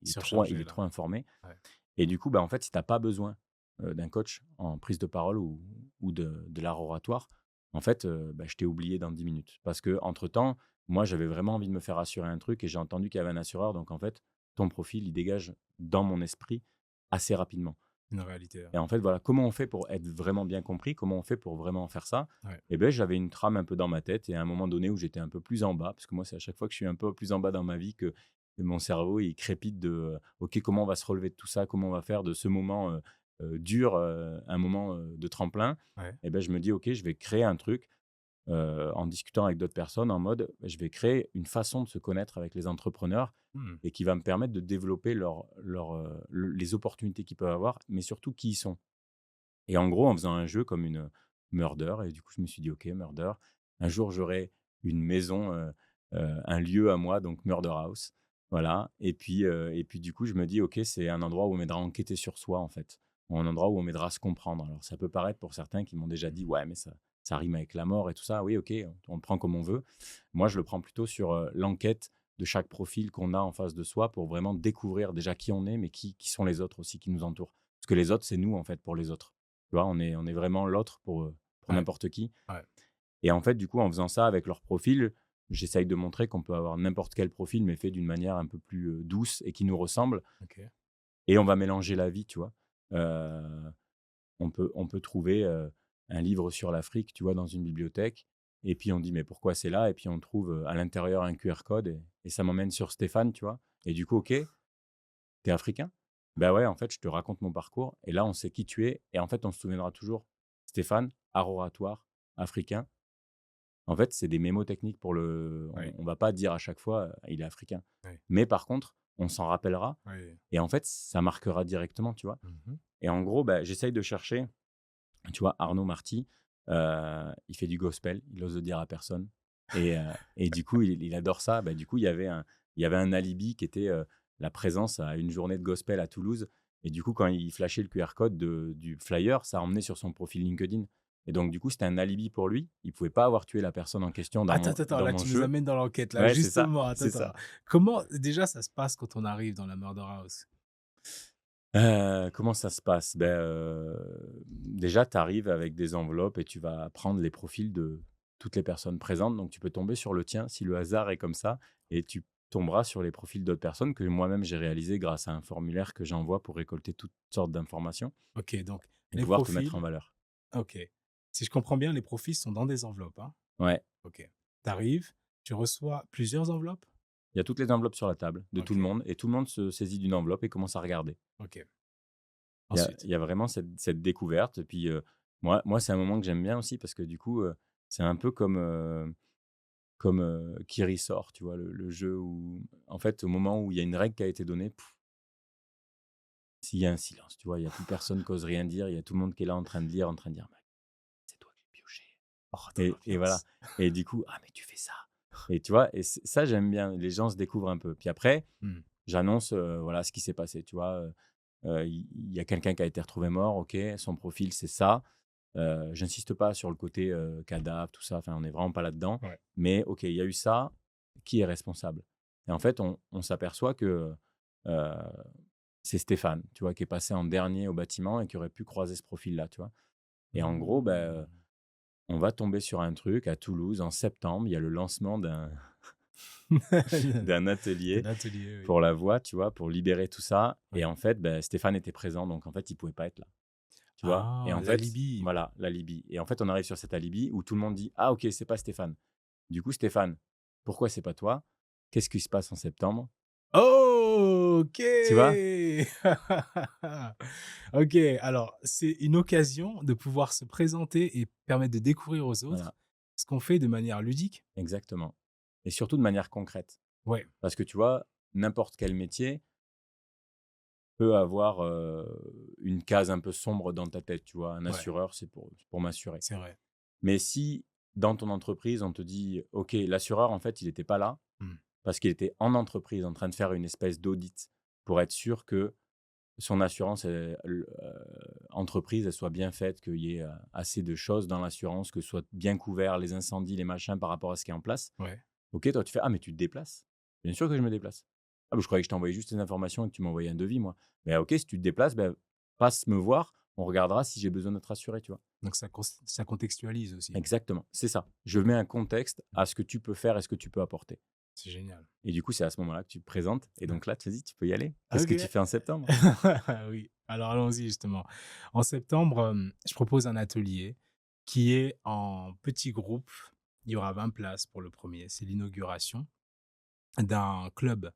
Surchargé est là. trop informé Ouais. et du coup, en fait, si tu as pas besoin, d'un coach en prise de parole ou de l'art oratoire, en fait, je t'ai oublié dans 10 minutes. Parce que entre temps, moi, j'avais vraiment envie de me faire assurer un truc et j'ai entendu qu'il y avait un assureur donc en fait, ton profil, il dégage dans mon esprit assez rapidement. Une réalité, ouais. Et en fait, voilà, comment on fait pour être vraiment bien compris? Comment on fait pour vraiment faire ça? Ouais. J'avais une trame un peu dans ma tête et à un moment donné où j'étais un peu plus en bas, parce que moi, c'est à chaque fois que je suis un peu plus en bas dans ma vie que mon cerveau, il crépite de, OK, comment on va se relever de tout ça? Comment on va faire de ce moment, dur, un moment, de tremplin? Ouais. Je me dis: «OK, je vais créer un truc», en discutant avec d'autres personnes en mode, je vais créer une façon de se connaître avec les entrepreneurs Mmh. et qui va me permettre de développer les opportunités qu'ils peuvent avoir, mais surtout qui ils sont. Et en gros, en faisant un jeu comme une Murder et du coup, je me suis dit: «OK, Murder, un jour, j'aurai une maison, un lieu à moi, donc Murder House». Voilà et puis du coup, je me dis: «OK, c'est un endroit où on m'aidera à enquêter sur soi, en fait, ou un endroit où on m'aidera à se comprendre». Alors ça peut paraître pour certains qui m'ont déjà dit: «Ouais, mais ça rime avec la mort et tout ça». Oui, OK, on le prend comme on veut. Moi, je le prends plutôt sur, l'enquête de chaque profil qu'on a en face de soi pour vraiment découvrir déjà qui on est, mais qui sont les autres aussi qui nous entourent. Parce que les autres, c'est nous, en fait, pour les autres. Tu vois? On est vraiment l'autre pour Ouais. n'importe qui Ouais. et en fait, du coup, en faisant ça avec leur profil, j'essaye de montrer qu'on peut avoir n'importe quel profil, mais fait d'une manière un peu plus, douce et qui nous ressemble OK. et on va mélanger la vie, tu vois? Heu, on peut trouver, un livre sur l'Afrique, tu vois, dans une bibliothèque Et puis on dit: «Mais pourquoi c'est là?» Et puis on trouve, à l'intérieur un QR code et ça m'emmène sur Stéphane, tu vois? Et du coup: «OK, t'es africain?» «Bah, ouais, en fait, je te raconte mon parcours et là, on sait qui tu es et en fait, on se souviendra toujours. Stéphane, art oratoire, africain». En fait, c'est des mémotechniques pour le Oui, on va pas dire à chaque fois, «Il est africain». oui, Mais par contre, on s'en rappellera oui. et en fait, ça marquera directement, tu vois? Mmh. Et en gros, bah, j'essaye de chercher, tu vois, Arnaud Marty, il fait du gospel, il ose le dire à personne et du coup, il adore ça. Bah, du coup, il y avait un alibi qui était, la présence à une journée de gospel à Toulouse et du coup, quand il flashait le QR code du flyer, ça emmenait sur son profil LinkedIn et donc du coup, c'était un alibi pour lui. Il pouvait pas avoir tué la personne en question Attends, attends, attends, dans là, mon tu nous jeu. amènes dans l'enquête, là, Ouais, c'est ça, justement. Attends, c'est attends. ça. Comment déjà ça se passe quand on arrive dans la Murder House? Comment ça se passe? Ben, déjà, tu arrives avec des enveloppes et tu vas prendre les profils de toutes les personnes présentes. Donc tu peux tomber sur le tien si le hasard est comme ça et tu tomberas sur les profils d'autres personnes que moi-même j'ai réalisé grâce à un formulaire que j'envoie pour récolter toutes sortes d'informations OK, donc et les pouvoir te mettre en profils valeur. OK. Si je comprends bien, les profils sont dans des enveloppes, hein? Ouais, OK. Tu arrives, tu reçois plusieurs enveloppes? il y a toutes les enveloppes sur la table de tout le OK, monde et tout le monde se saisit d'une enveloppe et commence à regarder. OK. Il Ensuite? y a vraiment cette découverte et puis, moi, c'est un moment que j'aime bien aussi parce que du coup, c'est un peu comme, qui ressort, tu vois? Le jeu où en fait, au moment où il y a une règle qui a été donnée, s'il y a un silence, tu vois? Il y a plus personne qui ose rien dire, il y a tout le monde qui est là en train de lire, en train de dire: «Mais c'est toi qui as pioché» Oh, dans et voilà l'ambiance. et du coup: «Ah mais tu fais ça» et tu vois? Et ça, j'aime bien, les gens se découvrent un peu. Puis après, Mmh. j'annonce, voilà ce qui s'est passé, tu vois? Il y a quelqu'un qui a été retrouvé mort, OK, son profil c'est ça. J'insiste pas sur le côté, cadavre, tout ça, enfin, on n'est vraiment pas là-dedans. Ouais. Mais OK, il y a eu ça, qui est responsable? Et en fait, on s'aperçoit que, heu, c'est Stéphane, tu vois, qui est passé en dernier au bâtiment et qui aurait pu croiser ce profil-là, tu vois? Et en gros, Mmh. on va tomber sur un truc à Toulouse en septembre, il y a le lancement d'un De atelier l'atelier, oui. pour la voix, tu vois, pour libérer tout ça et Oui. en fait, Stéphane était présent donc en fait, il pouvait pas être là. Tu vois? Et Ah, en fait, l'alibi. voilà, l'alibi et en fait, on arrive sur cet alibi où tout le monde dit: «Ah OK, c'est pas Stéphane». Du coup, Stéphane, pourquoi c'est pas toi? Qu'est-ce qui se passe en septembre? OK! Tu vois? OK, alors c'est une occasion de pouvoir se présenter et permettre de découvrir aux Voilà, autres ce qu'on fait de manière ludique. exactement et surtout de manière concrète. Ouais, Parce que tu vois, n'importe quel métier peut avoir, une case un peu sombre dans ta tête, tu vois? Un ouais, assureur, c'est pour m'assurer. c'est vrai. Mais si, dans ton entreprise, on te dit: «OK, l'assureur, en fait, il était pas là Mmh. parce qu'il était en entreprise en train de faire une espèce d'audit pour être sûr que son assurance, entreprise, elle soit bien faite, qu'il y ait, assez de choses dans l'assurance, que ce soit bien couvert, les incendies, les machins par rapport à ce qui est en place. Ouais. OK, toi tu fais: «Ah mais tu te déplaces?» «Bien sûr que je me déplace». «Ah bah, je croyais que je t'envoyais juste les informations et que tu m'envoyais un devis moi». «Beh, OK, si tu te déplaces, passe me voir, on regardera si j'ai besoin d'être assuré», tu vois? Donc ça contextualise aussi. Exactement, c'est ça. Je mets un contexte Mmh. à ce que tu peux faire et ce que tu peux apporter C'est génial. et du coup, c'est à ce moment-là que tu te présentes et Ouais. donc là, vas-y, tu peux y aller. Qu'est-ce que tu OK. fais en septembre? Oui, alors allons-y justement. En septembre, je propose un atelier qui est en petit groupe. Il y aura 20 places pour le premier. C'est l'inauguration d'un club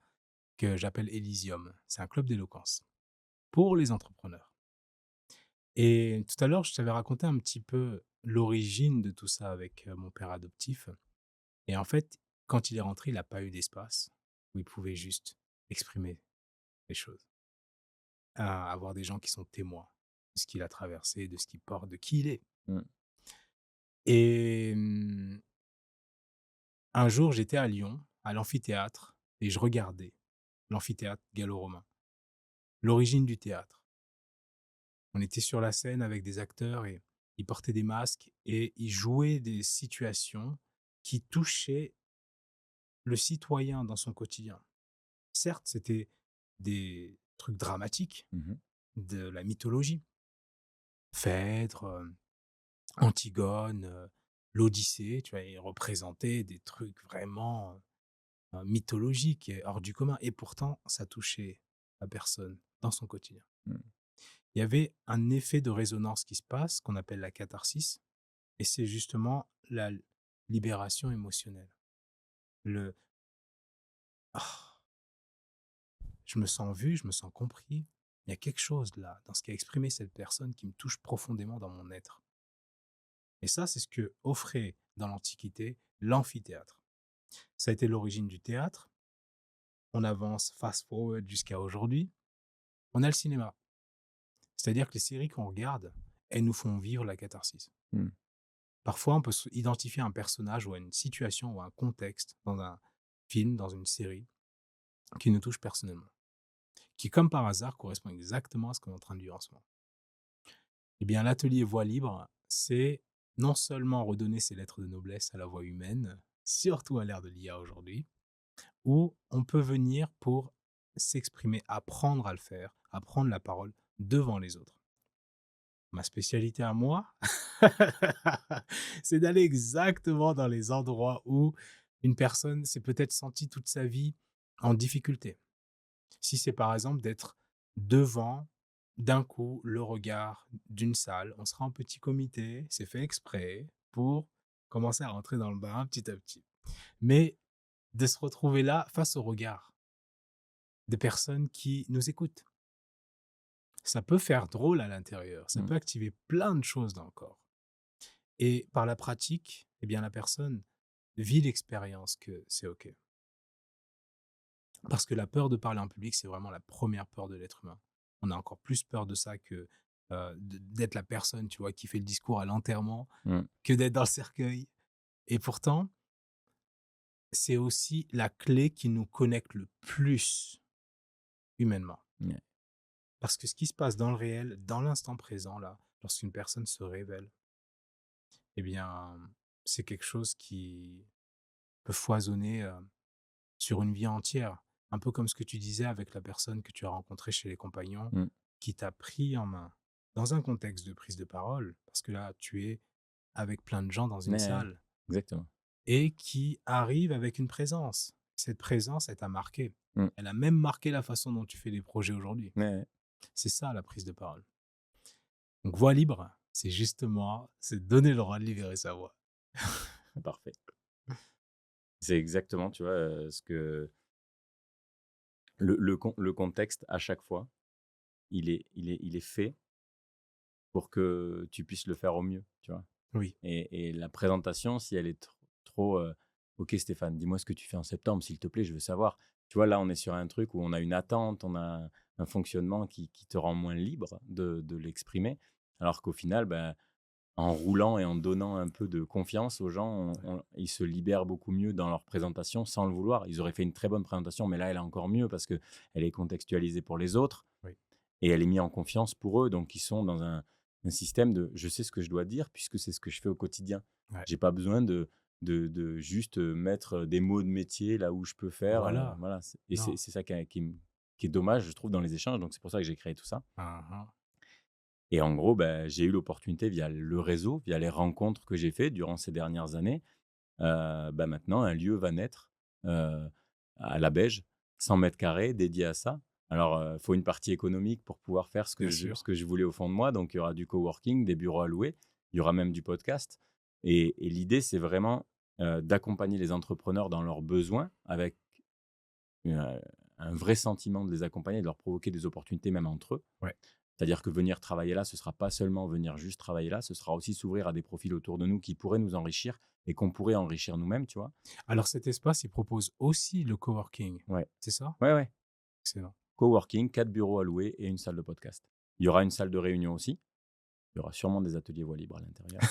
que j'appelle Elysium. C'est un club d'éloquence pour les entrepreneurs. Et tout à l'heure, je t'avais raconté un petit peu l'origine de tout ça avec, mon père adoptif et en fait, quand il est rentré, il a pas eu d'espace où il pouvait juste exprimer les choses. Avoir des gens qui sont témoins de ce qu'il a traversé, de ce qu'il porte, de qui il est. Mmh. Et un jour, j'étais à Lyon, à l'amphithéâtre et je regardais l'amphithéâtre gallo-romain, l'origine du théâtre. On était sur la scène avec des acteurs et ils portaient des masques et ils jouaient des situations qui touchaient le citoyen dans son quotidien. Certes, c'était des trucs dramatiques, Mmh. de la mythologie. Phèdre, Antigone, l'Odyssée, tu vois? Ils représentaient des trucs vraiment, mythologiques et hors du commun et pourtant ça touchait la personne dans son quotidien. Mmh. Il y avait un effet de résonance qui se passe, qu'on appelle la catharsis et c'est justement libération émotionnelle. Le «Ah, je me sens vu, je me sens compris». Il y a quelque chose là, dans ce qu'a exprimé cette personne qui me touche profondément dans mon être. Et ça, c'est ce que offrait dans l'Antiquité l'amphithéâtre. Ça a été l'origine du théâtre. On avance fast forward jusqu'à aujourd'hui. On a le cinéma. C'est-à-dire que les séries qu'on regarde, elles nous font vivre la catharsis. Mmh. Parfois, on peut identifier un personnage ou à une situation ou à un contexte dans un film, dans une série, qui nous touche personnellement, qui, comme par hasard, correspond exactement à ce qu'on est en train de vivre en ce moment. Eh bien, l'atelier Voix libre, c'est non seulement redonner ses lettres de noblesse à la voix humaine, surtout à l'ère de l'IA aujourd'hui, où on peut venir pour s'exprimer, apprendre à le faire, apprendre la parole devant les autres. Ma spécialité à moi, c'est d'aller exactement dans les endroits où une personne s'est peut-être sentie toute sa vie en difficulté. Si c'est par exemple d'être devant, d'un coup, le regard d'une salle, on sera en petit comité, c'est fait exprès pour commencer à rentrer dans le bain petit à petit. Mais de se retrouver là face au regard des personnes qui nous écoutent. Ça peut faire drôle à l'intérieur, ça Mmh. peut activer plein de choses dans le corps. Et par la pratique, eh bien, la personne vit l'expérience que c'est OK. Parce que la peur de parler en public, c'est vraiment la première peur de l'être humain. On a encore plus peur de ça que d'être la personne, tu vois, qui fait le discours à l'enterrement, Mmh. que d'être dans le cercueil. Et pourtant, c'est aussi la clé qui nous connecte le plus humainement. Ouais. Parce que ce qui se passe dans le réel, dans l'instant présent, là, lorsqu'une personne se révèle, eh bien, c'est quelque chose qui peut foisonner sur une vie entière. Un peu comme ce que tu disais avec la personne que tu as rencontrée chez les compagnons, Mmh. qui t'a pris en main dans un contexte de prise de parole, parce que là, tu es avec plein de gens dans une Ouais, salle exactement. et qui arrive avec une présence. Cette présence, elle t'a marqué. Mmh. Elle a même marqué la façon dont tu fais des projets aujourd'hui. Ouais, ouais. C'est ça la prise de parole. Donc, voix libre, c'est justement, c'est donner le droit de libérer sa voix. Parfait. C'est exactement, tu vois, ce que le contexte à chaque fois, il est fait pour que tu puisses le faire au mieux, tu vois? Oui, Et la présentation, si elle est trop, «OK Stéphane, dis-moi ce que tu fais en septembre, s'il te plaît, je veux savoir». Tu vois, là, on est sur un truc où on a une attente, on a un fonctionnement qui te rend moins libre de l'exprimer. Alors qu'au final, ben, en roulant et en donnant un peu de confiance aux gens, ouais, ils se libèrent beaucoup mieux dans leur présentation sans le vouloir. Ils auraient fait une très bonne présentation, mais là, elle est encore mieux parce qu'elle est contextualisée pour les autres oui, et elle est mise en confiance pour eux. Donc, ils sont dans un système de je sais ce que je dois dire puisque c'est ce que je fais au quotidien. ouais. J'ai pas besoin de juste mettre des mots de métier là où je peux faire. Voilà. Voilà. Et Non. c'est ça qui est dommage, je trouve, dans les échanges. Donc, c'est pour ça que j'ai créé tout ça. Mhm. Et en gros, ben, j'ai eu l'opportunité via le réseau, via les rencontres que j'ai fait durant ces dernières années. Bah, maintenant, un lieu va naître à la Beige, 100 mètres carrés dédié à ça. Alors, il faut une partie économique pour pouvoir faire ce que Bien ce sûr. que je voulais au fond de moi. Donc, il y aura du coworking, des bureaux à louer, il y aura même du podcast. Et l'idée, c'est vraiment d'accompagner les entrepreneurs dans leurs besoins avec euh, un vrai sentiment de les accompagner, de leur provoquer des opportunités même entre eux. Ouais. C'est-à-dire que venir travailler là, ce sera pas seulement venir juste travailler là, ce sera aussi s'ouvrir à des profils autour de nous qui pourraient nous enrichir et qu'on pourrait enrichir nous-mêmes, tu vois? Alors cet espace, il propose aussi le coworking, Ouais. c'est ça? Ouais, ouais. Excellent. Coworking, 4 bureaux à louer et une salle de podcast. Il y aura une salle de réunion aussi. Il y aura sûrement des ateliers voix libre à l'intérieur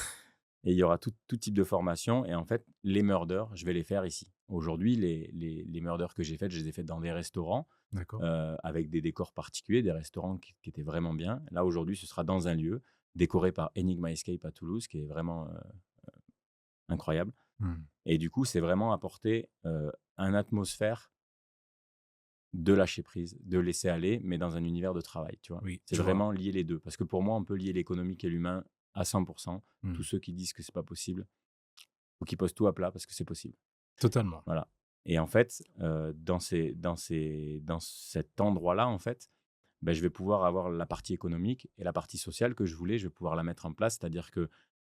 et il y aura tout type de formation et en fait, les murders, je vais les faire ici. Aujourd'hui, les murders que j'ai faites, je les ai faites dans des restaurants, D'accord. avec des décors particuliers, des restaurants qui étaient vraiment bien. Là, aujourd'hui, ce sera dans un lieu décoré par Enigma Escape à Toulouse, qui est vraiment, incroyable Mmh. et du coup, c'est vraiment apporter, un atmosphère de lâcher prise, de laisser aller, mais dans un univers de travail, tu vois? Oui, C'est je vois. vraiment lier les 2 parce que pour moi, on peut lier l'économique et l'humain à 100. Tous Mmh. ceux qui disent que c'est pas possible, faut qu'ils posent tout à plat parce que c'est possible. Totalement. Voilà et en fait, dans cet endroit-là, en fait, ben je vais pouvoir avoir la partie économique et la partie sociale que je voulais, je vais pouvoir la mettre en place. C'est-à-dire que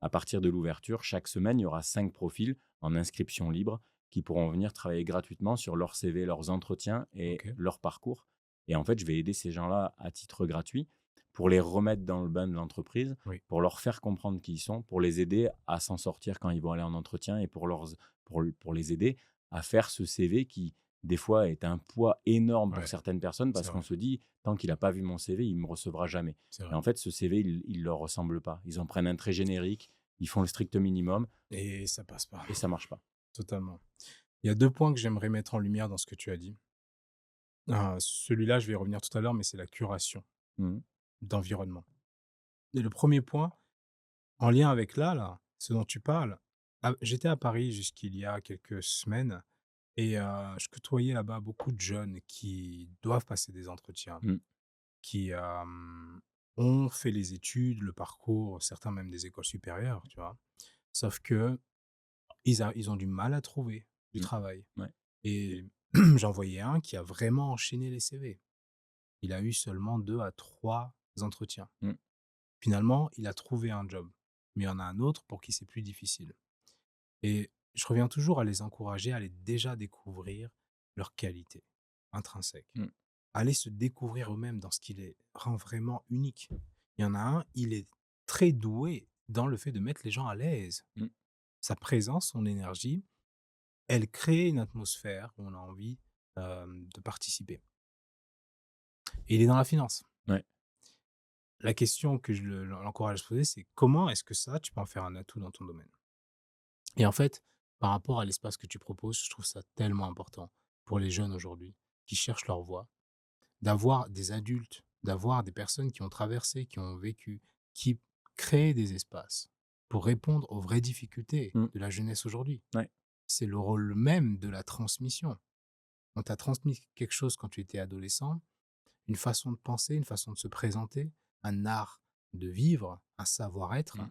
à partir de l'ouverture, chaque semaine, il y aura 5 profils en inscription libre qui pourront venir travailler gratuitement sur leur CV, leurs entretiens et OK. leur parcours. Et en fait, je vais aider ces gens-là à titre gratuit pour les remettre dans le bain de l'entreprise, Oui. pour leur faire comprendre qui ils sont, pour les aider à s'en sortir quand ils vont aller en entretien et pour les aider à faire ce CV qui, des fois, est un poids énorme pour Ouais, certaines personnes c'est parce qu'on vrai, se dit, tant qu'il n'a pas vu mon CV, il ne me recevra jamais. c'est Et vrai en fait, ce CV, il ne leur ressemble pas. Ils en prennent un très générique, ils font le strict minimum et ça passe pas, et ça marche pas. totalement. Il y a 2 points que j'aimerais mettre en lumière dans ce que tu as dit. Celui-là, je vais y revenir tout à l'heure, mais c'est la curation Mmh. d'environnement et le premier point, en lien avec là, ce dont tu parles, j'étais à Paris jusqu'il y a quelques semaines et je côtoyais là-bas beaucoup de jeunes qui doivent passer des entretiens, Mmh. qui, ont fait les études, le parcours, certains même des écoles supérieures, tu vois? Sauf que ils ont du mal à trouver du Mmh. travail Ouais. et j'en voyais un qui a vraiment enchaîné les CV. Il a eu seulement 2 à 3 entretiens. Mmh. Finalement, il a trouvé un job, mais il y en a un autre pour qui c'est plus difficile et je reviens toujours à les encourager à aller déjà découvrir leurs qualités intrinsèques. Mmh. Aller se découvrir eux-mêmes dans ce qui les rend vraiment uniques. Il y en a un, il est très doué dans le fait de mettre les gens à l'aise. Mmh. Sa présence, son énergie, elle crée une atmosphère où on a envie, de participer et il est dans la finance. Ouais. La question que je l'encourage à se poser, c'est comment est-ce que ça, tu peux en faire un atout dans ton domaine? Et en fait, par rapport à l'espace que tu proposes, je trouve ça tellement important pour les jeunes aujourd'hui qui cherchent leur voie, d'avoir des adultes, d'avoir des personnes qui ont traversé, qui ont vécu, qui créent des espaces pour répondre aux vraies difficultés Mmh. de la jeunesse aujourd'hui. Ouais. C'est le rôle même de la transmission. On t'a transmis quelque chose quand tu étais adolescent, une façon de penser, une façon de se présenter, un art de vivre, un savoir-être Mmh.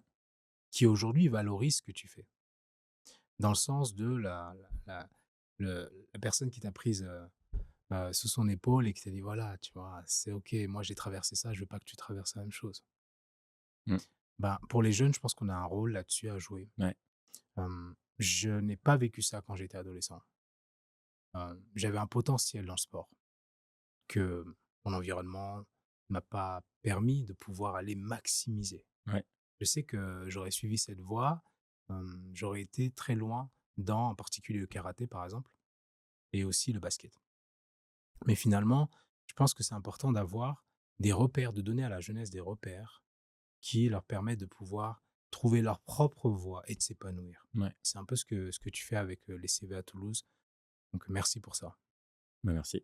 qui aujourd'hui valorise ce que tu fais. Dans le sens de la personne qui t'a prise sous son épaule et qui t'a dit voilà, tu vois, c'est ok, moi j'ai traversé ça, je veux pas que tu traverses la même chose. Mmh. Ben, pour les jeunes, je pense qu'on a un rôle là-dessus à jouer. Ouais. Je n'ai pas vécu ça quand j'étais adolescent. J'avais un potentiel dans le sport que mon environnement m'a pas permis de pouvoir aller maximiser. Ouais. Je sais que j'aurais suivi cette voie, j'aurais été très loin dans, en particulier le karaté par exemple, et aussi le basket. Mais finalement, je pense que c'est important d'avoir des repères, de donner à la jeunesse des repères qui leur permettent de pouvoir trouver leur propre voie et de s'épanouir. Ouais. C'est un peu ce que tu fais avec les CV à Toulouse. Donc merci pour ça. Bah, merci.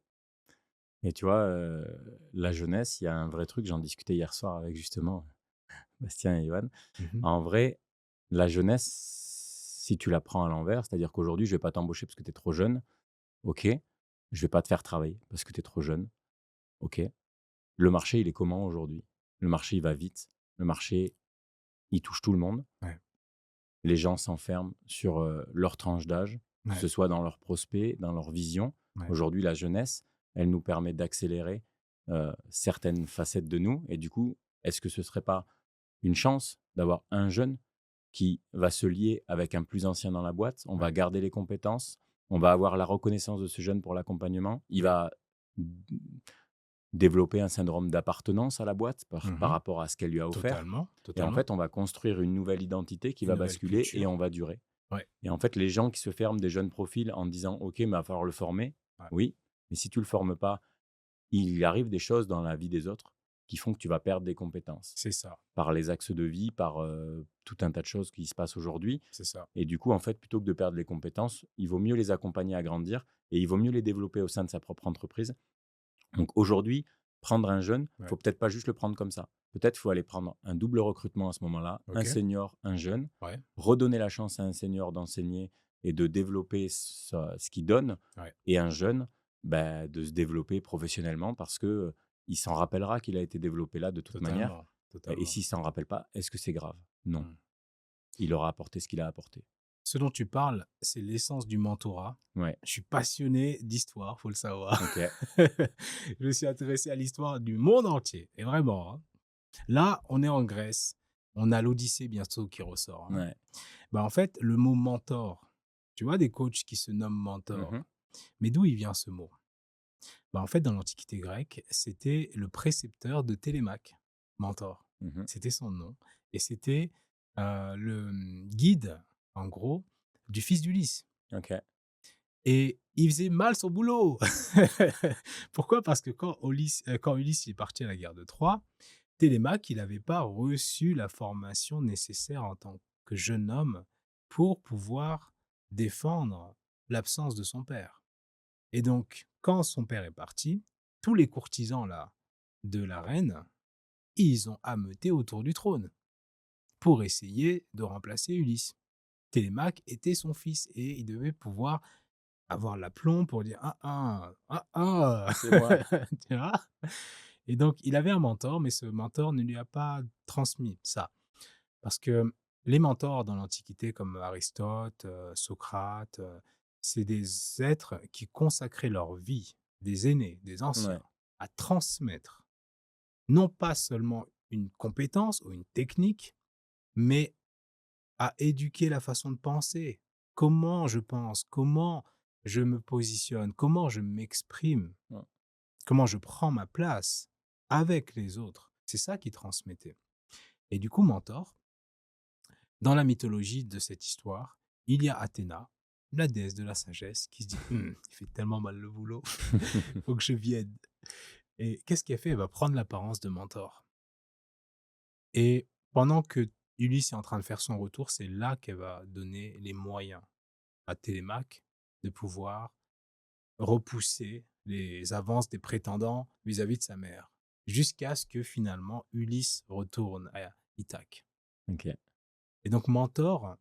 Et tu vois, la jeunesse, il y a un vrai truc, j'en discutais hier soir avec justement Bastien et Johan. Mhm. En vrai, la jeunesse, si tu la prends à l'envers, c'est-à-dire qu'aujourd'hui, je vais pas t'embaucher parce que tu es trop jeune, OK. Je vais pas te faire travailler parce que tu es trop jeune, OK. Le marché, il est comment aujourd'hui? Le marché, il va vite. Le marché, il touche tout le monde. Ouais, Les gens s'enferment sur, leur tranche d'âge, que ouais, ce soit dans leurs prospects, dans leur vision. ouais. Aujourd'hui, la jeunesse, elle nous permet d'accélérer, certaines facettes de nous et du coup, est-ce que ce serait pas une chance d'avoir un jeune qui va se lier avec un plus ancien dans la boîte? On va Ouais. garder les compétences, on va avoir la reconnaissance de ce jeune pour l'accompagnement. Il Oui. va développer un syndrome d'appartenance à la boîte par Mhm. rapport à ce qu'elle lui a offert Totalement, et en totalement. fait, on va construire une nouvelle identité qui Une va nouvelle basculer et culture. on va durer Ouais, et en fait, les gens qui se ferment des jeunes profils en disant: «OK, mais il va falloir le former». ouais. Oui, mais si tu le formes pas, il arrive des choses dans la vie des autres qui font que tu vas perdre des compétences C'est ça, par les axes de vie, par, tout un tas de choses qui se passent aujourd'hui c'est ça. et du coup, en fait, plutôt que de perdre les compétences, il vaut mieux les accompagner à grandir et il vaut mieux les développer au sein de sa propre entreprise. Donc aujourd'hui, prendre un jeune, Ouais. faut peut-être pas juste le prendre comme ça. Peut-être faut aller prendre un double recrutement à ce moment-là, un Ok. senior, un jeune, Ouais, redonner la chance à un senior d'enseigner et de développer ce qu'il donne ouais. et un jeune, bah, de se développer professionnellement parce que, il s'en rappellera qu'il a été développé là de toute manière Totalement, et totalement. s'il s'en rappelle pas, est-ce que c'est grave? Non, Mm. il aura apporté ce qu'il a apporté. Ce dont tu parles, c'est l'essence du mentorat. Ouais, Je suis passionné d'histoire, faut le savoir. OK. Je me suis intéressé à l'histoire du monde entier, et vraiment, hein. Là, on est en Grèce On a l'Odyssée bientôt qui ressort, hein. Ouais. Bah, en fait, le mot mentor, tu vois des coachs qui se nomment Mmh. mentor, mais d'où il vient ce mot? Bah, en fait, dans l'Antiquité grecque, c'était le précepteur de Télémaque, mentor. Mmh. C'était son nom et c'était, le, guide, en gros, du fils d'Ulysse OK. et il faisait mal son boulot. Pourquoi? Parce que quand Ulysse il est parti à la guerre de Troie, Télémaque, il n'avait pas reçu la formation nécessaire en tant que jeune homme pour pouvoir défendre l'absence de son père. Et donc, quand son père est parti, tous les courtisans là de la reine, ils ont ameuté autour du trône pour essayer de remplacer Ulysse. Télémaque était son fils et il devait pouvoir avoir l'aplomb pour dire ah ah ah ah, C'est moi. tu vois. Et donc, il avait un mentor, mais ce mentor ne lui a pas transmis ça. Parce que les mentors dans l'Antiquité, comme Aristote, Socrate, c'est des êtres qui consacraient leur vie, des aînés, des Ouais. anciens, à transmettre, non pas seulement une compétence ou une technique, mais à éduquer la façon de penser. Comment je pense, comment je me positionne, comment je m'exprime, Ouais. comment je prends ma place avec les autres. C'est ça qui transmettait. Et du coup, mentor, dans la mythologie de cette histoire, il y a Athéna, la déesse de la sagesse, qui se dit il fait tellement mal le boulot, faut que je vienne. Et qu'est-ce qu'elle fait? Elle va prendre l'apparence de mentor. Et pendant que Ulysse est en train de faire son retour, c'est là qu'elle va donner les moyens à Télémaque de pouvoir repousser les avances des prétendants vis-à-vis de sa mère, jusqu'à ce que finalement Ulysse retourne à Ithaque. OK. Et donc mentor,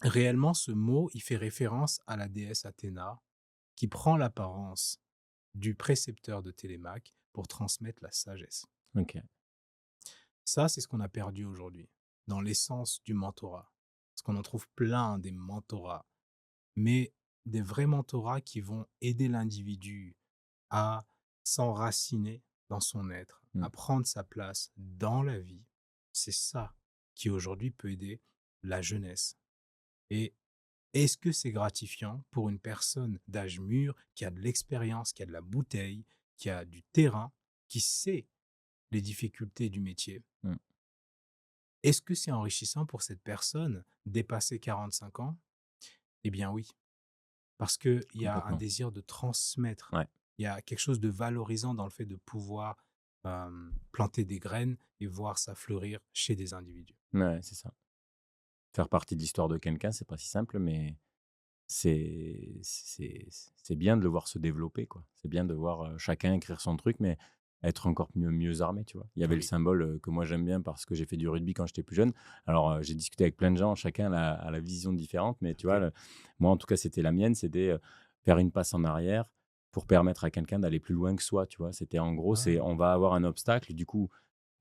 réellement, ce mot, il fait référence à la déesse Athéna, qui prend l'apparence du précepteur de Télémaque pour transmettre la sagesse. OK. Ça, c'est ce qu'on a perdu aujourd'hui, dans l'essence du mentorat. Parce qu'on en trouve plein des mentorats, mais des vrais mentorats qui vont aider l'individu à s'enraciner dans son être, Mmh. à prendre sa place dans la vie. C'est ça qui aujourd'hui peut aider la jeunesse. Et est-ce que c'est gratifiant pour une personne d'âge mûr, qui a de l'expérience, qui a de la bouteille, qui a du terrain, qui sait les difficultés du métier? Mmh. Est-ce que c'est enrichissant pour cette personne dépassée 45 ans? Eh bien oui, parce qu'il y a un Complètement. désir de transmettre. Ouais. Il y a quelque chose de valorisant dans le fait de pouvoir planter des graines et voir ça fleurir chez des individus. Ouais, c'est ça. Faire partie de l'histoire de quelqu'un, c'est pas si simple, mais c'est bien de le voir se développer, quoi. C'est bien de voir, chacun écrire son truc, mais être encore mieux armé, tu vois? Il y avait le Oui, symbole, que moi j'aime bien parce que j'ai fait du rugby quand j'étais plus jeune. Alors, j'ai discuté avec plein de gens, chacun a la vision différente, mais tu vois, OK. moi en tout cas, c'était la mienne, c'était, faire une passe en arrière pour permettre à quelqu'un d'aller plus loin que soi, tu vois? C'était en gros, c'est Ah, on va avoir un obstacle, du coup,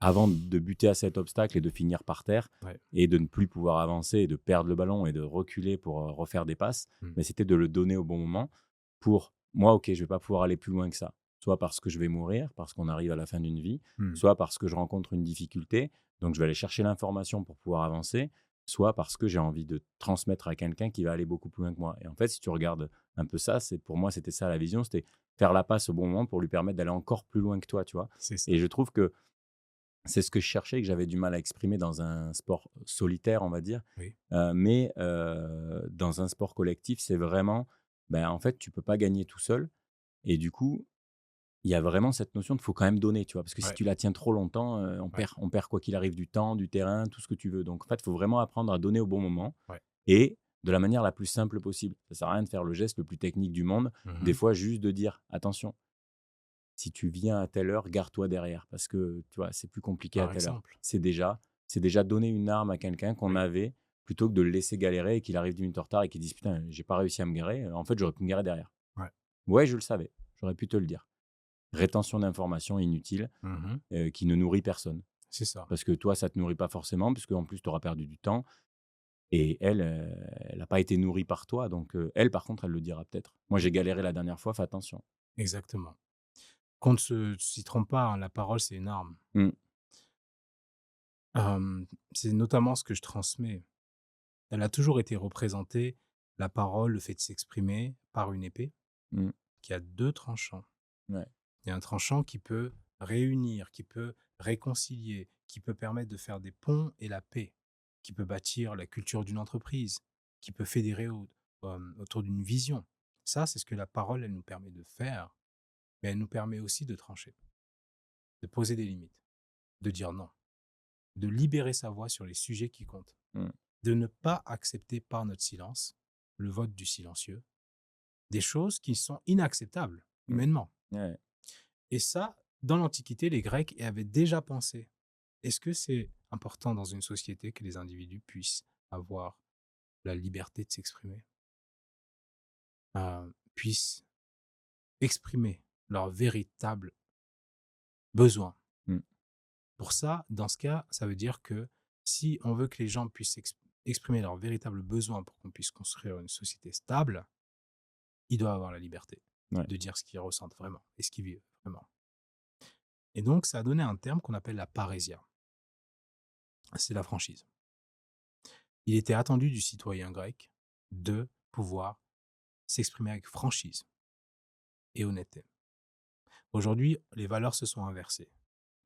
avant de buter à cet obstacle et de finir par terre ouais. et de ne plus pouvoir avancer et de perdre le ballon et de reculer pour, refaire des passes, Mmh. mais c'était de le donner au bon moment pour moi, OK, je vais pas pouvoir aller plus loin que ça. Soit parce que je vais mourir, parce qu'on arrive à la fin d'une vie, Mmh. soit parce que je rencontre une difficulté, donc je vais aller chercher l'information pour pouvoir avancer, soit parce que j'ai envie de transmettre à quelqu'un qui va aller beaucoup plus loin que moi et en fait, si tu regardes un peu ça, c'est pour moi, c'était ça la vision, c'était faire la passe au bon moment pour lui permettre d'aller encore plus loin que toi, tu vois? C'est ça. Et je trouve que c'est ce que je cherchais et que j'avais du mal à exprimer dans un sport solitaire, on va dire. Oui. Mais dans un sport collectif, c'est vraiment, ben, en fait, tu peux pas gagner tout seul et du coup, il y a vraiment cette notion de faut quand même donner, tu vois? Parce que si Ouais, tu la tiens trop longtemps, ouais, on perd quoi qu'il arrive du temps, du terrain, tout ce que tu veux. Donc en fait, il faut vraiment apprendre à donner au bon moment ouais. et de la manière la plus simple possible. Ça sert à rien de faire le geste le plus technique du monde. Des Mmh. fois, juste de dire: «Attention, si tu viens à telle heure, gare-toi derrière parce que, tu vois, c'est plus compliqué à Par telle heure. exemple. C'est déjà donner une arme à quelqu'un qu'on Oui. avait plutôt que de le laisser galérer et qu'il arrive 10 minutes en retard et qu'il dise: «Putain, j'ai pas réussi à me garer, en fait, j'aurais pu me garer derrière». Ouais. Ouais, je le savais, j'aurais pu te le dire. Rétention d'informations inutile, Mmh. qui ne nourrit personne. C'est ça. Parce que toi, ça te nourrit pas forcément, puisque en plus, tu auras perdu du temps et elle, elle a pas été nourrie par toi donc elle, par contre, elle le dira peut-être: «Moi, j'ai galéré la dernière fois, fais attention». Exactement. Qu'on ne s'y trompe pas, hein, la parole, c'est une arme. Mmh. C'est notamment ce que je transmets. Elle a toujours été représentée, la parole, le fait de s'exprimer, par une épée Mmh. qui a 2 tranchants. Ouais. Il y a un tranchant qui peut réunir, qui peut réconcilier, qui peut permettre de faire des ponts et la paix, qui peut bâtir la culture d'une entreprise, qui peut fédérer autour d'une vision. Ça, c'est ce que la parole, elle nous permet de faire, mais elle nous permet aussi de trancher, de poser des limites, de dire non, de libérer sa voix sur les sujets qui comptent, Mmh. de ne pas accepter par notre silence, le vote du silencieux, des choses qui sont inacceptables Mmh. humainement. Ouais. Et ça, dans l'Antiquité, les Grecs y avaient déjà pensé. Est-ce que c'est important dans une société que les individus puissent avoir la liberté de s'exprimer, puissent exprimer leurs véritables besoins? Mmh. Pour ça, dans ce cas, ça veut dire que si on veut que les gens puissent exprimer leurs véritables besoins pour qu'on puisse construire une société stable, ils doivent avoir la liberté Ouais. de dire ce qu'ils ressentent vraiment et ce qu'ils vivent vraiment. Et donc, ça a donné un terme qu'on appelle la parésia. C'est la franchise. Il était attendu du citoyen grec de pouvoir s'exprimer avec franchise et honnêteté. Aujourd'hui, les valeurs se sont inversées.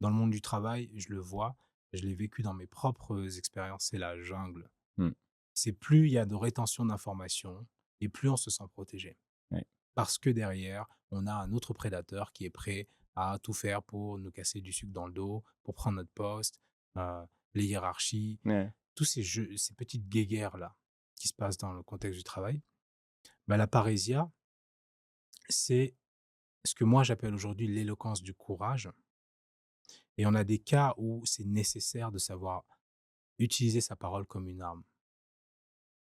Dans le monde du travail, je le vois, je l'ai vécu dans mes propres expériences, c'est la jungle. Mmh. C'est plus il y a de rétention d'informations et plus on se sent protégé. Ouais. Parce que derrière, on a un autre prédateur qui est prêt à tout faire pour nous casser du sucre dans le dos, pour prendre notre poste, les hiérarchies, Ouais. tous ces jeux, ces petites guéguerres-là qui se passent dans le contexte du travail. Bah, la parésia, c'est ce que moi j'appelle aujourd'hui l'éloquence du courage. Et on a des cas où c'est nécessaire de savoir utiliser sa parole comme une arme.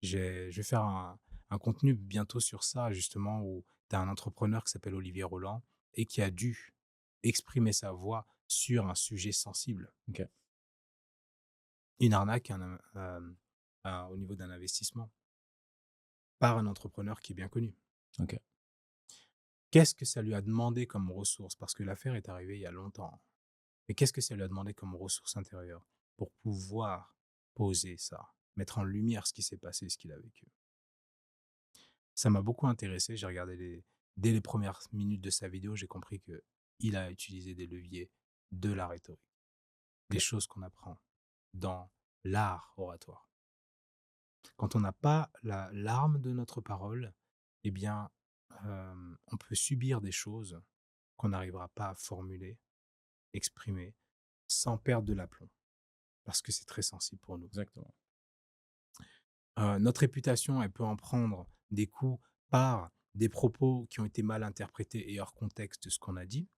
Je vais faire un contenu bientôt sur ça, justement, où tu as un entrepreneur qui s'appelle Olivier Roland et qui a dû exprimer sa voix sur un sujet sensible. OK. Une arnaque au niveau d'un investissement par un entrepreneur qui est bien connu. OK. Qu'est-ce que ça lui a demandé comme ressource? Parce que l'affaire est arrivée il y a longtemps. Mais qu'est-ce que ça lui a demandé comme ressource intérieure pour pouvoir poser ça, mettre en lumière ce qui s'est passé, ce qu'il a vécu? Ça m'a beaucoup intéressé. J'ai regardé dès les premières minutes de sa vidéo, j'ai compris que il a utilisé des leviers de la rhétorique, des OK. choses qu'on apprend dans l'art oratoire. Quand on n'a pas l'arme de notre parole, eh bien, on peut subir des choses qu'on n'arrivera pas à formuler, exprimer, sans perdre de l'aplomb, parce que c'est très sensible pour nous. Exactement. Notre réputation, elle peut en prendre des coups par des propos qui ont été mal interprétés et hors contexte de ce qu'on a dit.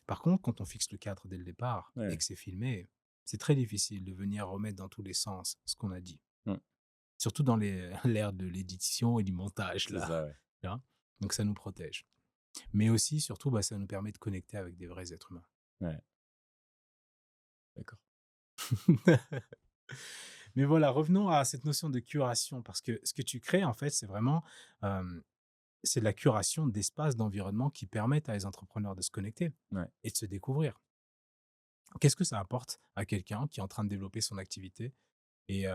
Par contre, quand on fixe le cadre dès le départ et Ouais. que c'est filmé, c'est très difficile de venir remettre dans tous les sens ce qu'on a dit. Mmh. Surtout dans l'ère de l'édition et du montage C'est là, ça, ouais. tu vois? Donc ça nous protège. Mais aussi, surtout, bah, ça nous permet de connecter avec des vrais êtres humains. Ouais. D'accord. Mais voilà, revenons à cette notion de curation parce que ce que tu crées, en fait, c'est vraiment, hem, c'est de la curation d'espaces, d'environnements qui permettent à les entrepreneurs de se connecter Ouais. et de se découvrir. Qu'est-ce que ça apporte à quelqu'un qui est en train de développer son activité et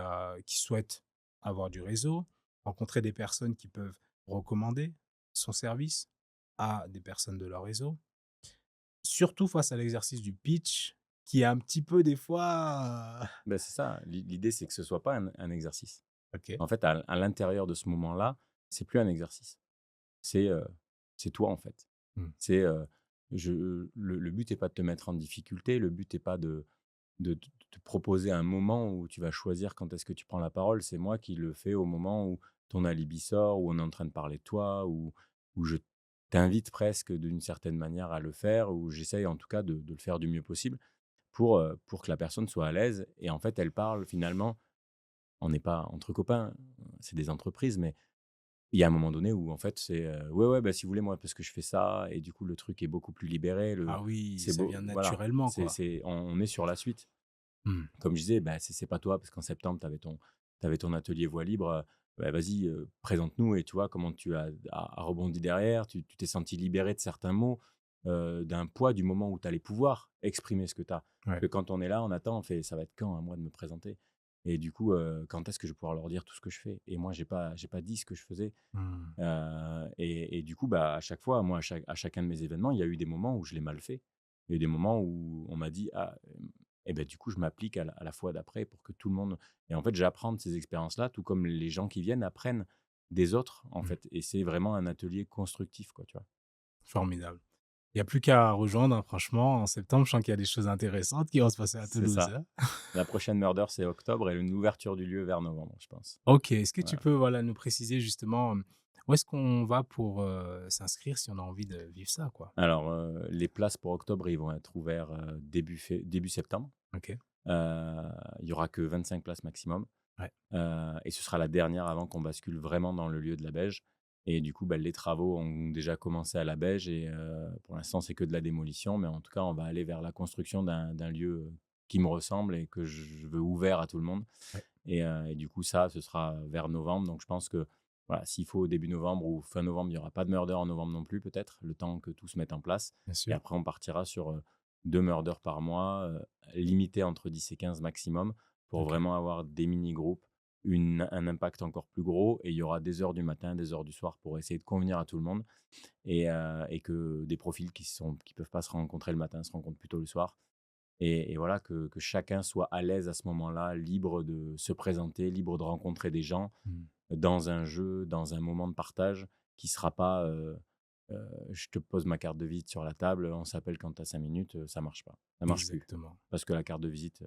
qui souhaite avoir du réseau, rencontrer des personnes qui peuvent recommander son service à des personnes de leur réseau? Surtout face à l'exercice du pitch qui est un petit peu des fois, Bah, c'est ça. L'idée, c'est que ce soit pas un exercice. OK. En fait, à l'intérieur de ce moment-là, c'est plus un exercice. C'est, heu, c'est toi, en fait. Mmh. C'est, le but est pas de te mettre en difficulté, le but est pas de te proposer un moment où tu vas choisir quand est-ce que tu prends la parole. C'est moi qui le fais au moment où ton alibi sort, où on est en train de parler de toi, où je t'invite presque d'une certaine manière à le faire, où j'essaye en tout cas de le faire du mieux possible pour que la personne soit à l'aise et en fait, elle parle finalement on n'est pas entre copains, c'est des entreprises, mais il y a un moment donné où en fait c'est, «Ouais, ouais, bah, si vous voulez moi parce que je fais ça» et du coup le truc est beaucoup plus libéré, Ah oui, c'est ça beau vient voilà, naturellement, quoi. on est sur la suite. Mmh. Comme je disais, bah, c'est pas toi parce qu'en septembre tu avais ton atelier voix libre, bah, vas-y, présente-nous et tu vois comment tu as rebondi derrière, tu t'es senti libéré de certains mots. d'un poids du moment où tu allais pouvoir exprimer ce que tu as. Parce Ouais. que quand on est là, on attend, on fait: «Ça va être quand à moi de me présenter?» Et du coup, quand est-ce que je vais pouvoir leur dire tout ce que je fais? Et moi, j'ai pas dit ce que je faisais. Mmh. Et du coup, bah, à chaque fois, moi, à chacun de mes événements, il y a eu des moments où je l'ai mal fait. Il y a eu des moments où on m'a dit: «Ah, et ben du coup, je m'applique à la fois d'après pour que tout le monde» et en fait, j'apprends de ces expériences-là, tout comme les gens qui viennent apprennent des autres, en Mmh. fait et c'est vraiment un atelier constructif, quoi, tu vois? Formidable. Il y a plus qu'à rejoindre, hein, franchement. En septembre, je sens qu'il y a des choses intéressantes qui vont se passer à C'est Toulouse, ça. hein. La prochaine Murder, c'est octobre et l'ouverture du lieu vers novembre, je pense. OK, est-ce que tu Voilà. peux, voilà, nous préciser justement, où est-ce qu'on va pour, s'inscrire si on a envie de vivre ça, quoi? Alors, les places pour octobre, ils vont être ouverts, début septembre. OK, Heu, il y aura que 25 places maximum. ouais, Et ce sera la dernière avant qu'on bascule vraiment dans le lieu de la Beige et du coup, bah, les travaux ont déjà commencé à la Beige et pour l'instant, c'est que de la démolition, mais en tout cas, on va aller vers la construction d'un lieu, qui me ressemble et que je veux ouvert à tout le monde ouais, et du coup, ça, ce sera vers novembre donc je pense que, voilà, s'il faut début novembre ou fin novembre, il y aura pas de murder en novembre non plus peut-être, le temps que tout se mette en place bien et sûr. après on partira sur, 2 murders par mois, limité entre 10 et 15 maximum pour OK. vraiment avoir des mini groupes un impact encore plus gros et il y aura des heures du matin, des heures du soir pour essayer de convenir à tout le monde et que des profils qui peuvent pas se rencontrer le matin se rencontrent plutôt le soir et voilà que chacun soit à l'aise à ce moment-là, libre de se présenter, libre de rencontrer des gens Mmh. dans un jeu, dans un moment de partage qui sera pas, «Je te pose ma carte de visite sur la table, on s'appelle quand tu as 5 minutes», ça marche pas. Ça marche plus. Exactement. Parce que la carte de visite,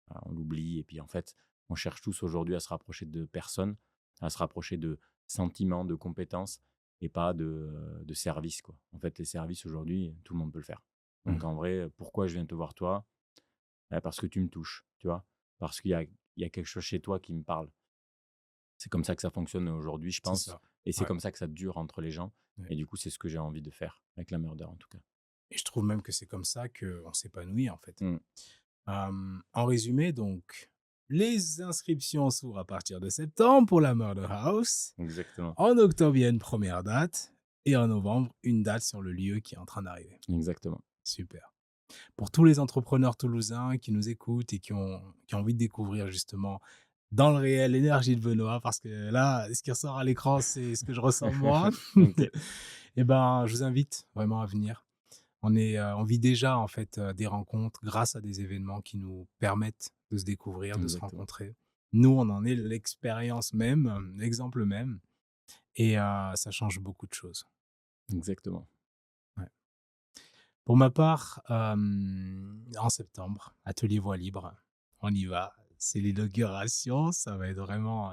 voilà, on l'oublie et puis en fait, on cherche tous aujourd'hui à se rapprocher de personnes, à se rapprocher de sentiments, de compétences et pas de services, quoi. En fait, les services aujourd'hui, tout le monde peut le faire. Donc Mmh. en vrai, pourquoi je viens te voir toi? Parce que tu me touches, tu vois? Parce qu'il y a quelque chose chez toi qui me parle. C'est comme ça que ça fonctionne aujourd'hui, je C'est pense ça. et c'est Ouais, comme ça que ça dure entre les gens ouais et du coup, c'est ce que j'ai envie de faire avec la Murder, en tout cas. et je trouve même que c'est comme ça qu'on s'épanouit, en fait. Mmh, En résumé, donc, les inscriptions s'ouvrent à partir de septembre pour la Murder House. exactement, En octobre, il y a une première date et en novembre, une date sur le lieu qui est en train d'arriver. exactement, Super. Pour tous les entrepreneurs toulousains qui nous écoutent et qui ont envie de découvrir justement dans le réel l'énergie de Benoît, parce que là, ce qui ressort à l'écran, c'est ce que je ressens moi. OK, Et ben, je vous invite vraiment à venir. On vit déjà en fait des rencontres grâce à des événements qui nous permettent de se découvrir, de se exactement, rencontrer. Nous, on en est l'expérience même, l'exemple même, et ça change beaucoup de choses. exactement. Ouais. Pour ma part, en septembre, atelier voix libre, on y va. C'est l'inauguration, ça va être vraiment,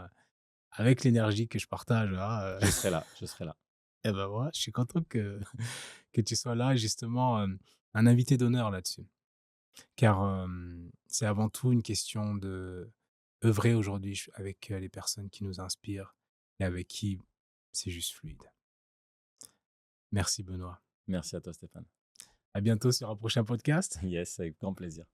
avec l'énergie que je partage, hein, Je serai là, je serai là. et ben, moi, je suis content que que tu sois là, justement, un invité d'honneur là-dessus. Car, c'est avant tout une question d'œuvrer aujourd'hui avec, les personnes qui nous inspirent et avec qui c'est juste fluide. Merci Benoît. Merci à toi, Stéphane. À bientôt sur un prochain podcast. Yes, avec grand plaisir.